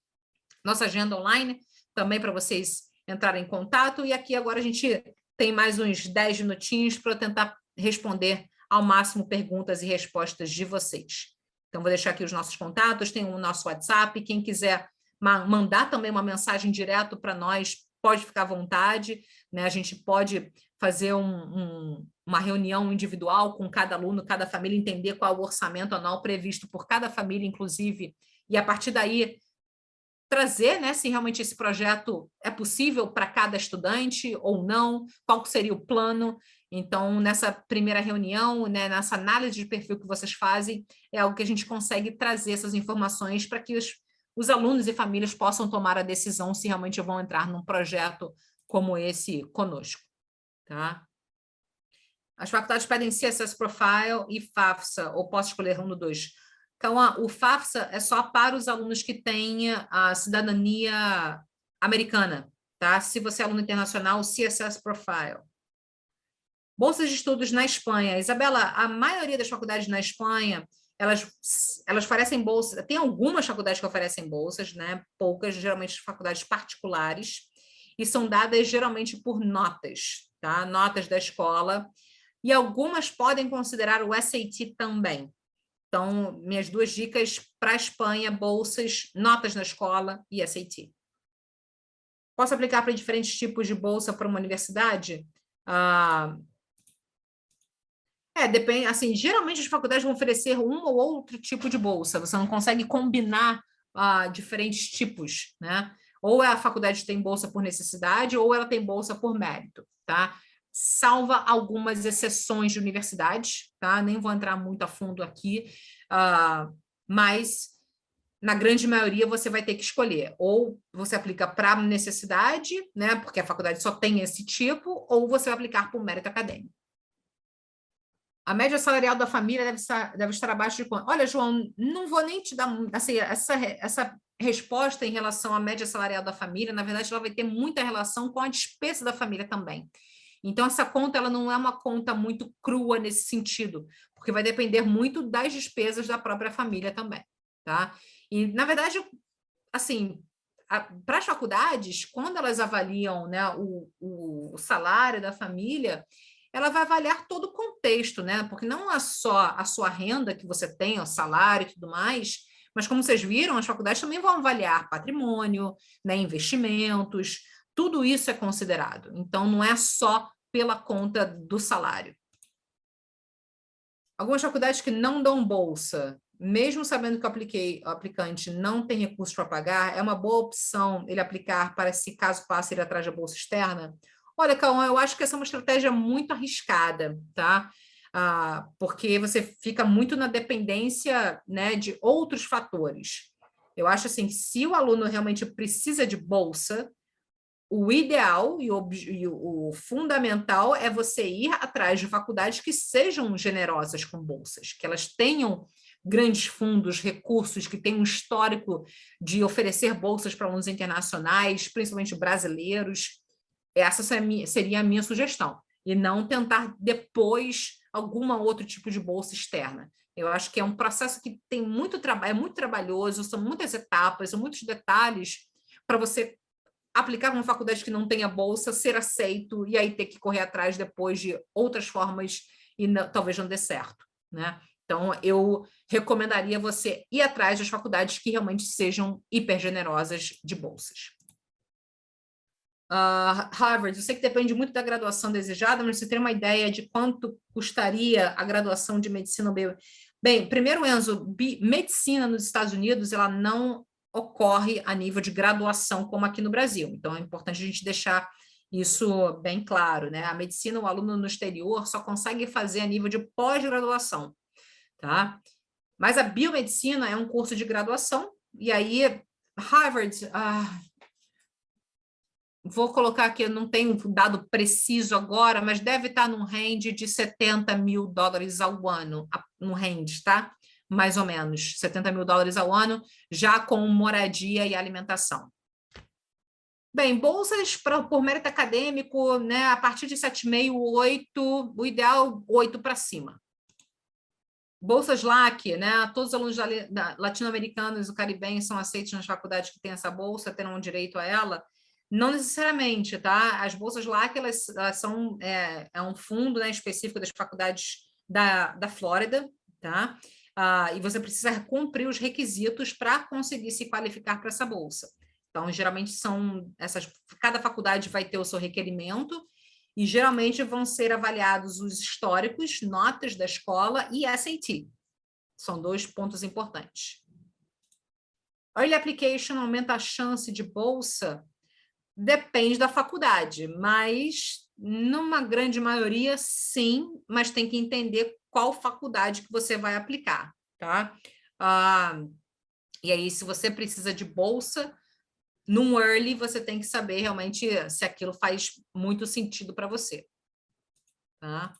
Nossa agenda online, também para vocês entrarem em contato, e aqui agora a gente tem mais uns 10 minutinhos para eu tentar responder ao máximo perguntas e respostas de vocês. Então, vou deixar aqui os nossos contatos, tem o nosso WhatsApp, quem quiser mandar também uma mensagem direto para nós, pode ficar à vontade, né? A gente pode fazer uma reunião individual com cada aluno, cada família, entender qual é o orçamento anual previsto por cada família, inclusive, e a partir daí trazer, né, se realmente esse projeto é possível para cada estudante ou não, qual seria o plano. Então, nessa primeira reunião, né, nessa análise de perfil que vocês fazem, é algo que a gente consegue trazer essas informações para que os alunos e famílias possam tomar a decisão se realmente vão entrar num projeto como esse conosco. Tá? As faculdades pedem CSS Profile e FAFSA, ou posso escolher um dos dois? Então, o FAFSA é só para os alunos que têm a cidadania americana, tá? Se você é aluno internacional, CSS Profile. Bolsas de estudos na Espanha. Isabela, a maioria das faculdades na Espanha, elas oferecem bolsas, tem algumas faculdades que oferecem bolsas, né? Poucas, geralmente faculdades particulares, e são dadas geralmente por notas, tá? Notas da escola, e algumas podem considerar o SAT também. Então, minhas duas dicas para a Espanha, bolsas, notas na escola e SAT. Posso aplicar para diferentes tipos de bolsa para uma universidade? Depende, assim, geralmente as faculdades vão oferecer um ou outro tipo de bolsa, você não consegue combinar diferentes tipos, né? Ou a faculdade tem bolsa por necessidade, ou ela tem bolsa por mérito, tá? Salva algumas exceções de universidades, tá? Nem vou entrar muito a fundo aqui, mas na grande maioria você vai ter que escolher, ou você aplica para necessidade, né? Porque a faculdade só tem esse tipo, ou você vai aplicar por mérito acadêmico. A média salarial da família deve estar abaixo de quanto? Olha, João, não vou nem te dar assim, essa resposta em relação à média salarial da família, na verdade, ela vai ter muita relação com a despesa da família também. Então, essa conta ela não é uma conta muito crua nesse sentido, porque vai depender muito das despesas da própria família também, tá? E, na verdade, assim, para as faculdades, quando elas avaliam, né, o salário da família, ela vai avaliar todo o contexto, né? Porque não é só a sua renda que você tem, o salário e tudo mais, mas como vocês viram, as faculdades também vão avaliar patrimônio, né, investimentos, tudo isso é considerado. Então, não é só pela conta do salário. Algumas faculdades que não dão bolsa, mesmo sabendo que o aplicante não tem recursos para pagar, é uma boa opção ele aplicar para, se caso passe, ir atrás da bolsa externa? Olha, Cauã, eu acho que essa é uma estratégia muito arriscada, tá? Porque você fica muito na dependência, né, de outros fatores. Eu acho assim, se o aluno realmente precisa de bolsa, o ideal e o fundamental é você ir atrás de faculdades que sejam generosas com bolsas, que elas tenham grandes fundos, recursos, que tenham um histórico de oferecer bolsas para alunos internacionais, principalmente brasileiros. Essa seria a minha sugestão, e não tentar depois algum outro tipo de bolsa externa. Eu acho que é um processo que tem muito trabalho, é muito trabalhoso, são muitas etapas, são muitos detalhes para você aplicar uma faculdade que não tenha bolsa, ser aceito e aí ter que correr atrás depois de outras formas e não, talvez não dê certo, né? Então, eu recomendaria você ir atrás das faculdades que realmente sejam hiper generosas de bolsas. Harvard, eu sei que depende muito da graduação desejada, mas você tem uma ideia de quanto custaria a graduação de medicina? Bem, primeiro, Enzo, medicina nos Estados Unidos, ela não ocorre a nível de graduação como aqui no Brasil. Então, é importante a gente deixar isso bem claro, né? A medicina, o aluno no exterior só consegue fazer a nível de pós-graduação, tá? Mas a biomedicina é um curso de graduação, e aí Harvard, vou colocar aqui, eu não tenho um dado preciso agora, mas deve estar num range de $70 mil ao ano, no range, tá? Mais ou menos, $70 mil ao ano, já com moradia e alimentação. Bem, bolsas por mérito acadêmico, né, a partir de 7,5, 8, o ideal 8 para cima. Bolsas LAC, né, todos os alunos latino-americanos e caribenhos são aceitos nas faculdades que têm essa bolsa, terão direito a ela. Não necessariamente, tá? As bolsas LAC, elas são um fundo, né, específico das faculdades da Flórida, tá? E você precisa cumprir os requisitos para conseguir se qualificar para essa bolsa. Então, geralmente cada faculdade vai ter o seu requerimento e geralmente vão ser avaliados os históricos, notas da escola e SAT. São 2 pontos importantes. Early application aumenta a chance de bolsa? Depende da faculdade, mas numa grande maioria, sim, mas tem que entender qual faculdade que você vai aplicar, tá? E aí, se você precisa de bolsa, num early, você tem que saber realmente se aquilo faz muito sentido para você, tá?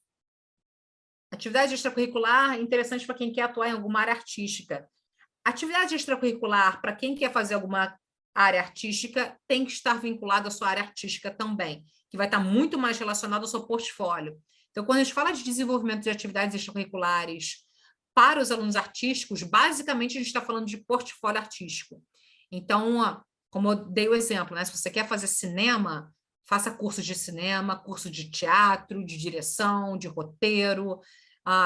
Atividade extracurricular, interessante para quem quer atuar em alguma área artística. Atividade extracurricular, para quem quer fazer alguma área artística, tem que estar vinculado à sua área artística também, que vai estar muito mais relacionado ao seu portfólio. Então, quando a gente fala de desenvolvimento de atividades extracurriculares para os alunos artísticos, basicamente a gente está falando de portfólio artístico. Então, como eu dei o exemplo, né? Se você quer fazer cinema, faça cursos de cinema, curso de teatro, de direção, de roteiro,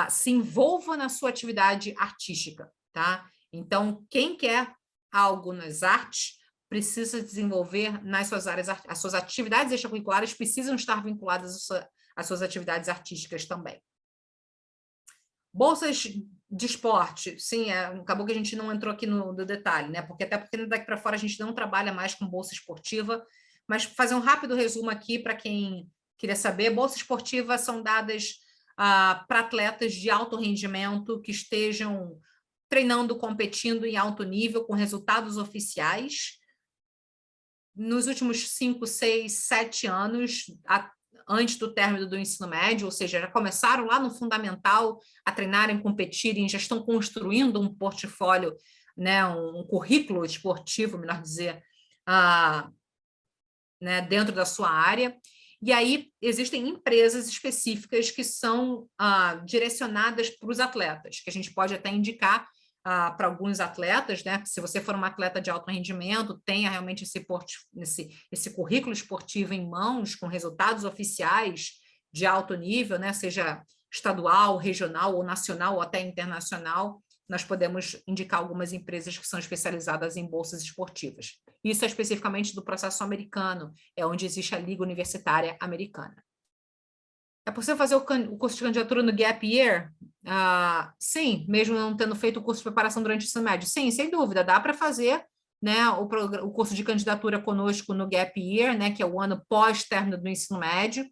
se envolva na sua atividade artística, tá? Então, quem quer algo nas artes precisa desenvolver nas suas áreas, as suas atividades extracurriculares precisam estar vinculadas às suas atividades artísticas também. Bolsas de esporte, sim, acabou que a gente não entrou aqui no detalhe, né? Porque daqui para fora a gente não trabalha mais com bolsa esportiva, mas fazer um rápido resumo aqui para quem queria saber. Bolsas esportivas são dadas para atletas de alto rendimento que estejam treinando, competindo em alto nível, com resultados oficiais. Nos últimos 5, 6, 7 anos, antes do término do ensino médio, ou seja, já começaram lá no fundamental a treinarem, competirem, já estão construindo um portfólio, né, um currículo esportivo, melhor dizer, né, dentro da sua área. E aí existem empresas específicas que são direcionadas para os atletas, que a gente pode até indicar para alguns atletas, né? Se você for um atleta de alto rendimento, tenha realmente esse currículo esportivo em mãos, com resultados oficiais de alto nível, né? Seja estadual, regional ou nacional ou até internacional, nós podemos indicar algumas empresas que são especializadas em bolsas esportivas. Isso é especificamente do processo americano, é onde existe a Liga Universitária Americana. É possível fazer o curso de candidatura no Gap Year? Sim, mesmo não tendo feito o curso de preparação durante o ensino médio. Sim, sem dúvida, dá para fazer, né, o curso de candidatura conosco no Gap Year, né, que é o ano pós-término do ensino médio.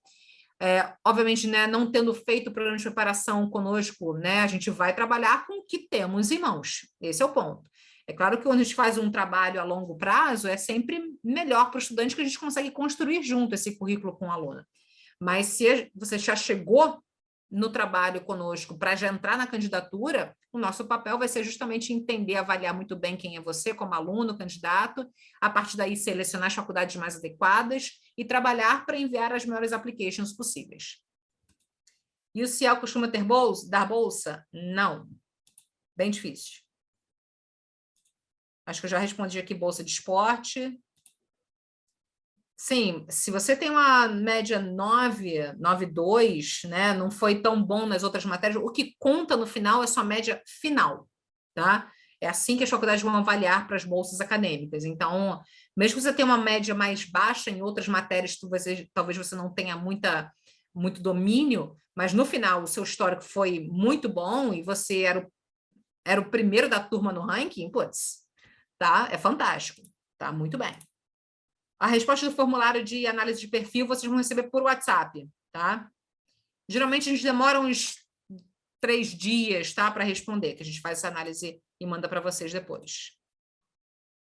Obviamente, né, não tendo feito o programa de preparação conosco, né, a gente vai trabalhar com o que temos em mãos. Esse é o ponto. É claro que quando a gente faz um trabalho a longo prazo, é sempre melhor para o estudante que a gente consegue construir junto esse currículo com o aluno. Mas se você já chegou no trabalho conosco para já entrar na candidatura, o nosso papel vai ser justamente entender, avaliar muito bem quem é você como aluno, candidato, a partir daí selecionar as faculdades mais adequadas e trabalhar para enviar as melhores applications possíveis. E o Ciel costuma dar bolsa? Não. Bem difícil. Acho que eu já respondi aqui bolsa de esporte. Sim, se você tem uma média 9, 9,2, né, não foi tão bom nas outras matérias, o que conta no final é sua média final, tá? É assim que as faculdades vão avaliar para as bolsas acadêmicas. Então, mesmo que você tenha uma média mais baixa em outras matérias, talvez você não tenha muito domínio, mas no final o seu histórico foi muito bom e você era o primeiro da turma no ranking, putz, tá? É fantástico, tá? Muito bem. A resposta do formulário de análise de perfil vocês vão receber por WhatsApp, tá? Geralmente a gente demora uns 3 dias, tá? Para responder, que a gente faz essa análise e manda para vocês depois.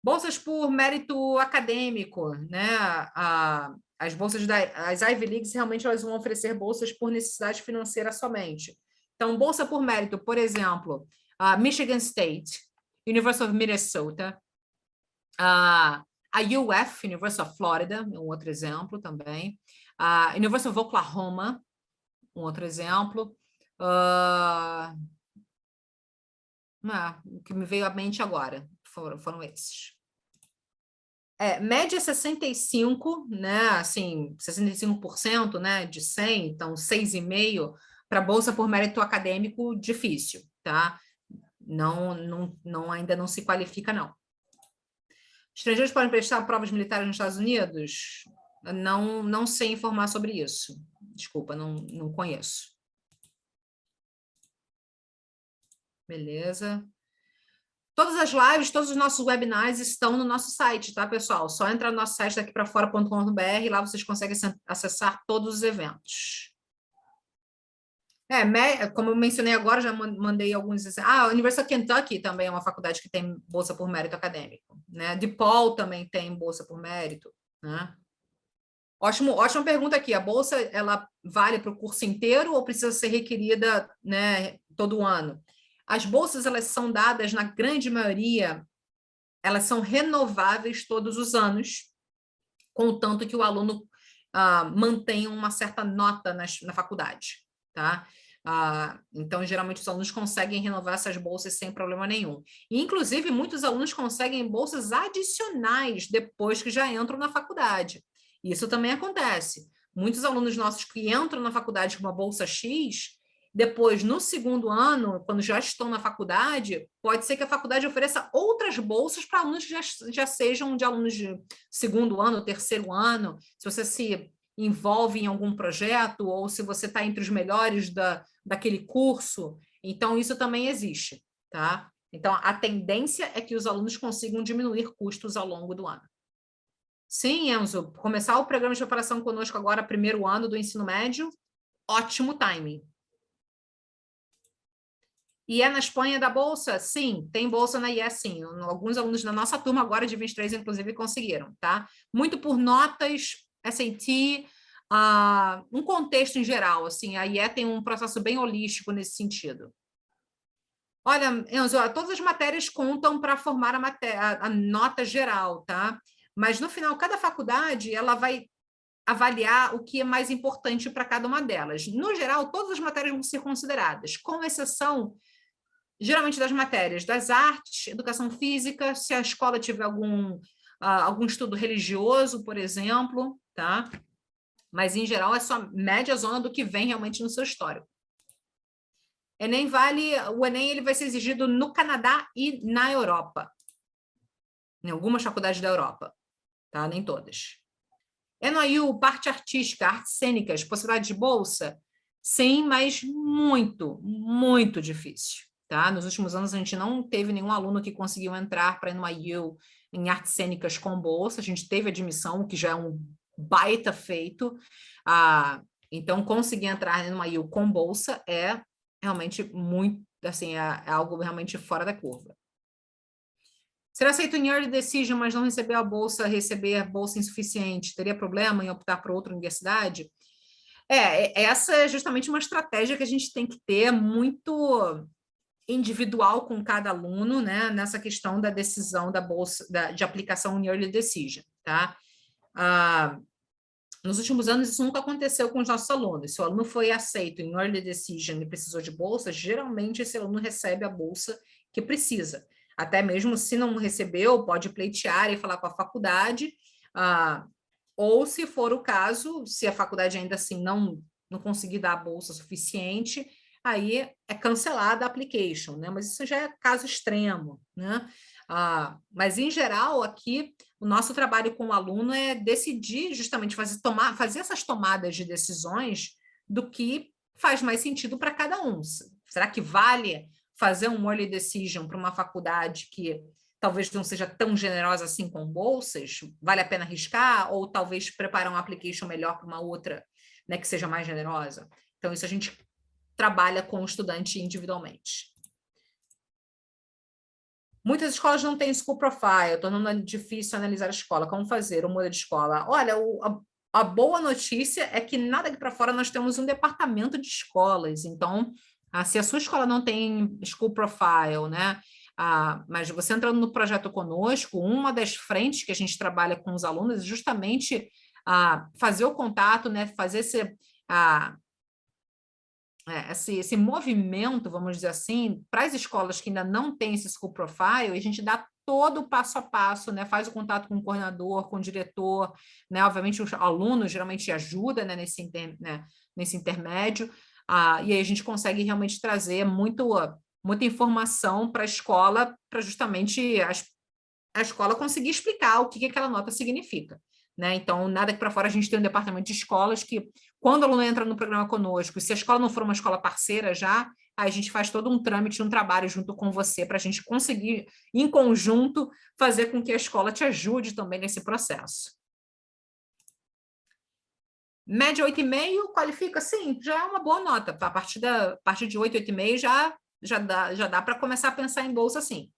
Bolsas por mérito acadêmico, né? As bolsas as Ivy Leagues realmente elas vão oferecer bolsas por necessidade financeira somente. Então, bolsa por mérito, por exemplo, Michigan State, University of Minnesota, a UF, University of Florida, um outro exemplo também. A University of Oklahoma, um outro exemplo. O que me veio à mente agora foram esses. Média 65, né? Assim, 65%, né? De 100, então 6,5 para bolsa por mérito acadêmico, difícil, tá? Ainda não se qualifica, não. Estrangeiros podem prestar provas militares nos Estados Unidos? Não sei informar sobre isso. Desculpa, não conheço. Beleza. Todas as lives, todos os nossos webinars estão no nosso site, tá, pessoal? Só entrar no nosso site daqui para fora.com.br, lá vocês conseguem acessar todos os eventos. Como eu mencionei agora, já mandei alguns. A University of Kentucky também é uma faculdade que tem bolsa por mérito acadêmico, né? DePaul também tem bolsa por mérito, né? Ótima pergunta aqui. A bolsa ela vale para o curso inteiro ou precisa ser requerida, né, todo ano? As bolsas elas são dadas na grande maioria, elas são renováveis todos os anos, contanto que o aluno mantenha uma certa nota na faculdade, tá? Então, geralmente, os alunos conseguem renovar essas bolsas sem problema nenhum. E, inclusive, muitos alunos conseguem bolsas adicionais depois que já entram na faculdade. Isso também acontece. Muitos alunos nossos que entram na faculdade com uma bolsa X, depois, no segundo ano, quando já estão na faculdade, pode ser que a faculdade ofereça outras bolsas para alunos que já sejam de alunos de segundo ano, terceiro ano. Se você se envolve em algum projeto ou se você está entre os melhores daquele curso, então isso também existe, tá? Então, a tendência é que os alunos consigam diminuir custos ao longo do ano. Sim, Enzo, começar o programa de preparação conosco agora, primeiro ano do ensino médio, ótimo timing. E é na Espanha da bolsa? Sim, tem bolsa na IE, sim. Alguns alunos da nossa turma agora de 23, inclusive, conseguiram, tá? Muito por notas, SAT, um contexto em geral, assim, a IE tem um processo bem holístico nesse sentido. Olha, Enzo, todas as matérias contam para formar a nota geral, tá? Mas no final, cada faculdade ela vai avaliar o que é mais importante para cada uma delas. No geral, todas as matérias vão ser consideradas, com exceção, geralmente, das matérias das artes, educação física, se a escola tiver algum estudo religioso, por exemplo, tá? Mas, em geral, é só média zona do que vem realmente no seu histórico. O Enem ele vai ser exigido no Canadá e na Europa. Em algumas faculdades da Europa, tá? Nem todas. NYU, parte artística, artes cênicas, possibilidade de bolsa? Sim, mas muito, muito difícil, tá? Nos últimos anos a gente não teve nenhum aluno que conseguiu entrar para ir numa U em artes cênicas com bolsa, a gente teve admissão, o que já é um baita feito. Então, conseguir entrar numa U com bolsa é realmente muito, assim, é algo realmente fora da curva. Ser aceito em early decision, mas não receber bolsa insuficiente, teria problema em optar por outra universidade? Essa é justamente uma estratégia que a gente tem que ter muito individual com cada aluno, né, nessa questão da decisão da bolsa, de aplicação em early decision, tá? Nos últimos anos, isso nunca aconteceu com os nossos alunos. Se o aluno foi aceito em early decision e precisou de bolsa, geralmente esse aluno recebe a bolsa que precisa. Até mesmo se não recebeu, pode pleitear e falar com a faculdade, ou se for o caso, se a faculdade ainda assim não conseguir dar a bolsa suficiente, aí é cancelada a application, né? Mas isso já é caso extremo, né? Mas em geral, aqui, o nosso trabalho com o aluno é decidir justamente fazer essas tomadas de decisões do que faz mais sentido para cada um. Será que vale fazer um early decision para uma faculdade que talvez não seja tão generosa assim com bolsas? Vale a pena arriscar? Ou talvez preparar um application melhor para uma outra, né, que seja mais generosa? Então, isso a gente trabalha com o estudante individualmente. Muitas escolas não têm school profile, tornando difícil analisar a escola. Como fazer? O muda de escola? Olha, a boa notícia é que nada aqui para fora nós temos um departamento de escolas. Então, se a sua escola não tem school profile, né? Mas você entrando no projeto conosco, uma das frentes que a gente trabalha com os alunos é justamente fazer o contato, né? Fazer esse movimento, vamos dizer assim, para as escolas que ainda não têm esse school profile, a gente dá todo o passo a passo, né? Faz o contato com o coordenador, com o diretor, né? Obviamente, os alunos geralmente ajudam, né? Nesse intermédio, e aí a gente consegue realmente trazer muita informação para a escola, para justamente a escola conseguir explicar o que aquela nota significa. Né? Então, nada que para fora a gente tem um departamento de escolas que, quando o aluno entra no programa conosco, se a escola não for uma escola parceira já, aí a gente faz todo um trâmite, um trabalho junto com você para a gente conseguir, em conjunto, fazer com que a escola te ajude também nesse processo. Média 8,5, qualifica? Sim, já é uma boa nota. A partir de 8, 8,5 já dá para começar a pensar em bolsa, sim.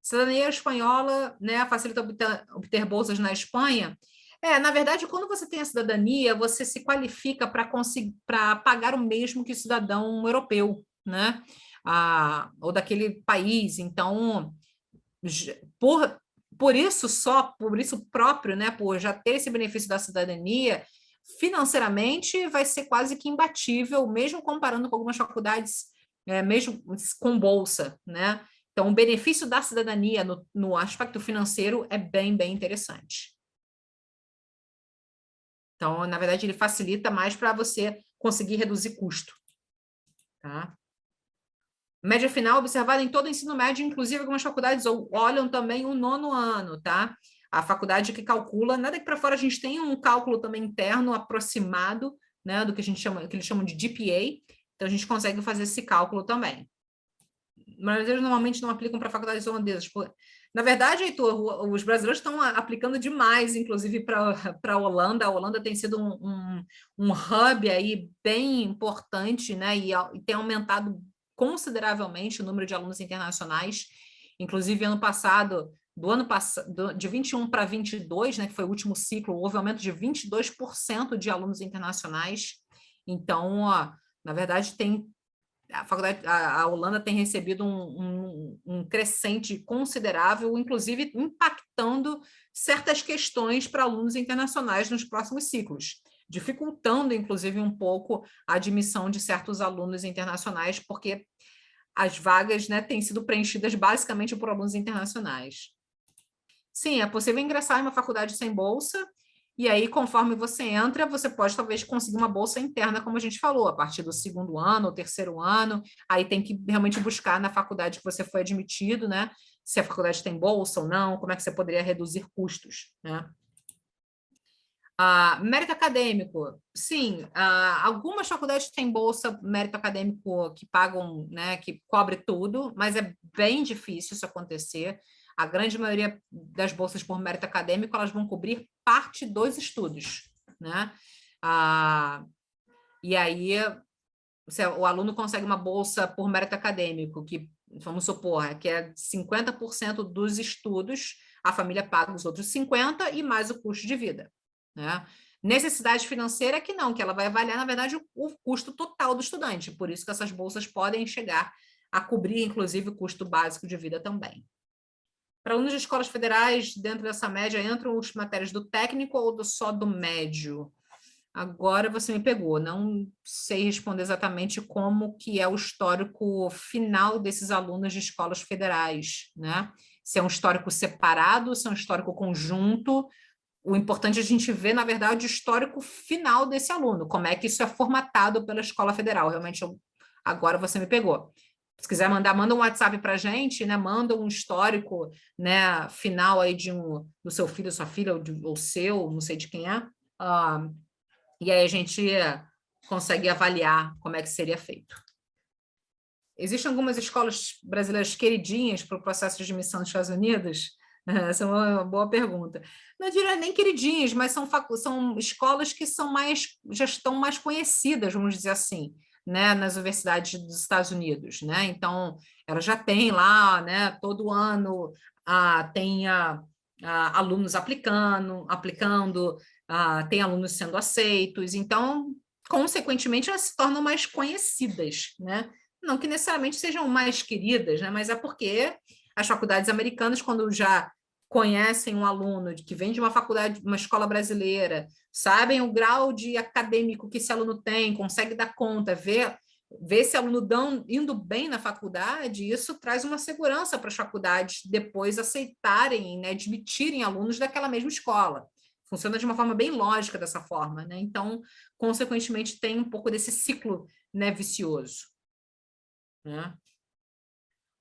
Cidadania espanhola, né, facilita obter bolsas na Espanha. Na verdade, quando você tem a cidadania, você se qualifica para pagar o mesmo que o cidadão europeu, né? Ou daquele país. Então, por isso próprio, né, por já ter esse benefício da cidadania, financeiramente vai ser quase que imbatível, mesmo comparando com algumas faculdades, mesmo com bolsa, né? Então, o benefício da cidadania no aspecto financeiro é bem, bem interessante. Então, na verdade, ele facilita mais para você conseguir reduzir custo. Tá? Média final observada em todo o ensino médio, inclusive algumas faculdades olham também o 9º ano, tá? A faculdade que calcula, nada que para fora a gente tem um cálculo também interno aproximado, né, do que que eles chamam de GPA, então a gente consegue fazer esse cálculo também. Mas eles normalmente não aplicam para faculdades holandesas. Na verdade, Heitor, os brasileiros estão aplicando demais, inclusive para a Holanda. A Holanda tem sido um hub aí bem importante, né? E tem aumentado consideravelmente o número de alunos internacionais. Inclusive, de 21 para 22, né, que foi o último ciclo, houve aumento de 22% de alunos internacionais. Então, na verdade, a Holanda tem recebido um crescente considerável, inclusive impactando certas questões para alunos internacionais nos próximos ciclos, dificultando, inclusive, um pouco a admissão de certos alunos internacionais, porque as vagas, né, têm sido preenchidas basicamente por alunos internacionais. Sim, é possível ingressar em uma faculdade sem bolsa, e aí, conforme você entra, você pode talvez conseguir uma bolsa interna, como a gente falou, a partir do 2º ano ou 3º ano. Aí tem que realmente buscar na faculdade que você foi admitido, né? Se a faculdade tem bolsa ou não, como é que você poderia reduzir custos, né? Mérito acadêmico, sim, algumas faculdades têm bolsa mérito acadêmico que pagam, né, que cobre tudo, mas é bem difícil isso acontecer. A grande maioria das bolsas por mérito acadêmico, elas vão cobrir parte dos estudos, né? E aí, se o aluno consegue uma bolsa por mérito acadêmico, que, vamos supor, que é 50% dos estudos, a família paga os outros 50% e mais o custo de vida, né? Necessidade financeira que não, que ela vai avaliar, na verdade, o custo total do estudante. Por isso que essas bolsas podem chegar a cobrir, inclusive, o custo básico de vida também. Para alunos de escolas federais, dentro dessa média, entram as matérias do técnico ou só do médio? Agora você me pegou, não sei responder exatamente como que é o histórico final desses alunos de escolas federais, né? Se é um histórico separado, se é um histórico conjunto. O importante é a gente ver, na verdade, o histórico final desse aluno, como é que isso é formatado pela escola federal. Realmente, agora você me pegou. Se quiser mandar, manda um WhatsApp para a gente, né? Manda um histórico, né, final aí do seu filho, sua filha, ou seu, não sei de quem é. E aí a gente consegue avaliar como é que seria feito. Existem algumas escolas brasileiras queridinhas para o processo de admissão dos Estados Unidos? Essa é uma boa pergunta. Não diria nem queridinhas, mas são escolas que já estão mais conhecidas, vamos dizer assim, né, nas universidades dos Estados Unidos, né? Então, ela já tem lá, né, todo ano tem alunos aplicando, tem alunos sendo aceitos, então, consequentemente, elas se tornam mais conhecidas, né? Não que necessariamente sejam mais queridas, né? Mas é porque as faculdades americanas, quando já conhecem um aluno que vem de uma faculdade, uma escola brasileira, sabem o grau de acadêmico que esse aluno tem, consegue dar conta, ver esse aluno indo bem na faculdade, isso traz uma segurança para as faculdades depois aceitarem, né, admitirem alunos daquela mesma escola. Funciona de uma forma bem lógica dessa forma, né? Então, consequentemente, tem um pouco desse ciclo, né, vicioso, né?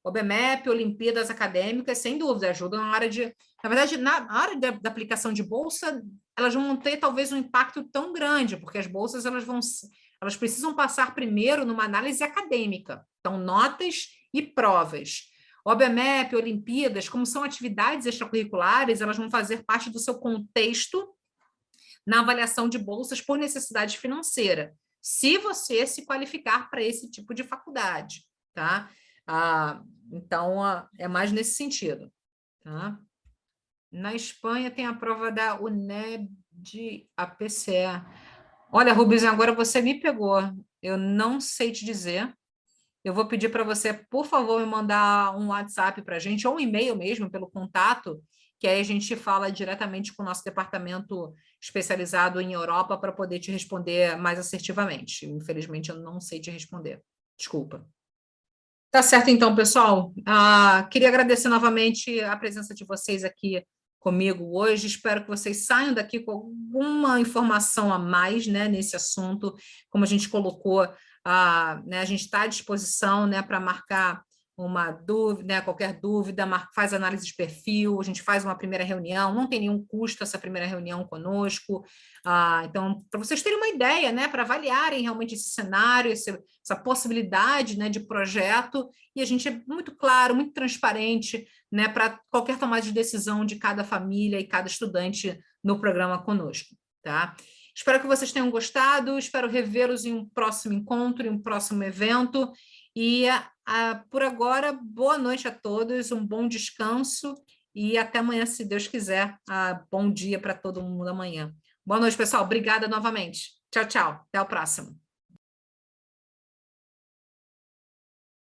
OBMEP, Olimpíadas Acadêmicas, sem dúvida, ajudam na área de... Na verdade, na área da aplicação de bolsa, elas vão ter talvez um impacto tão grande, porque as bolsas elas precisam passar primeiro numa análise acadêmica. Então, notas e provas. OBMEP, Olimpíadas, como são atividades extracurriculares, elas vão fazer parte do seu contexto na avaliação de bolsas por necessidade financeira, se você se qualificar para esse tipo de faculdade, tá? Então, é mais nesse sentido, tá? Na Espanha tem a prova da UNED APCE. Olha, Rubens, agora você me pegou. Eu não sei te dizer. Eu vou pedir para você, por favor, me mandar um WhatsApp para a gente, ou um e-mail mesmo, pelo contato, que aí a gente fala diretamente com o nosso departamento especializado em Europa para poder te responder mais assertivamente. Infelizmente, eu não sei te responder. Desculpa. Tá certo, então, pessoal. Queria agradecer novamente a presença de vocês aqui comigo hoje. Espero que vocês saiam daqui com alguma informação a mais, né, nesse assunto. Como a gente colocou, né, a gente está à disposição, né, para marcar uma dúvida, né, qualquer dúvida, faz análise de perfil, a gente faz uma primeira reunião, não tem nenhum custo essa primeira reunião conosco. Então, para vocês terem uma ideia, né, para avaliarem realmente esse cenário, essa possibilidade, né, de projeto, e a gente é muito claro, muito transparente, né, para qualquer tomada de decisão de cada família e cada estudante no programa conosco, tá? Espero que vocês tenham gostado, espero revê-los em um próximo encontro, em um próximo evento, e por agora, boa noite a todos, um bom descanso, e até amanhã, se Deus quiser. Bom dia para todo mundo amanhã. Boa noite, pessoal. Obrigada novamente. Tchau, tchau. Até o próximo.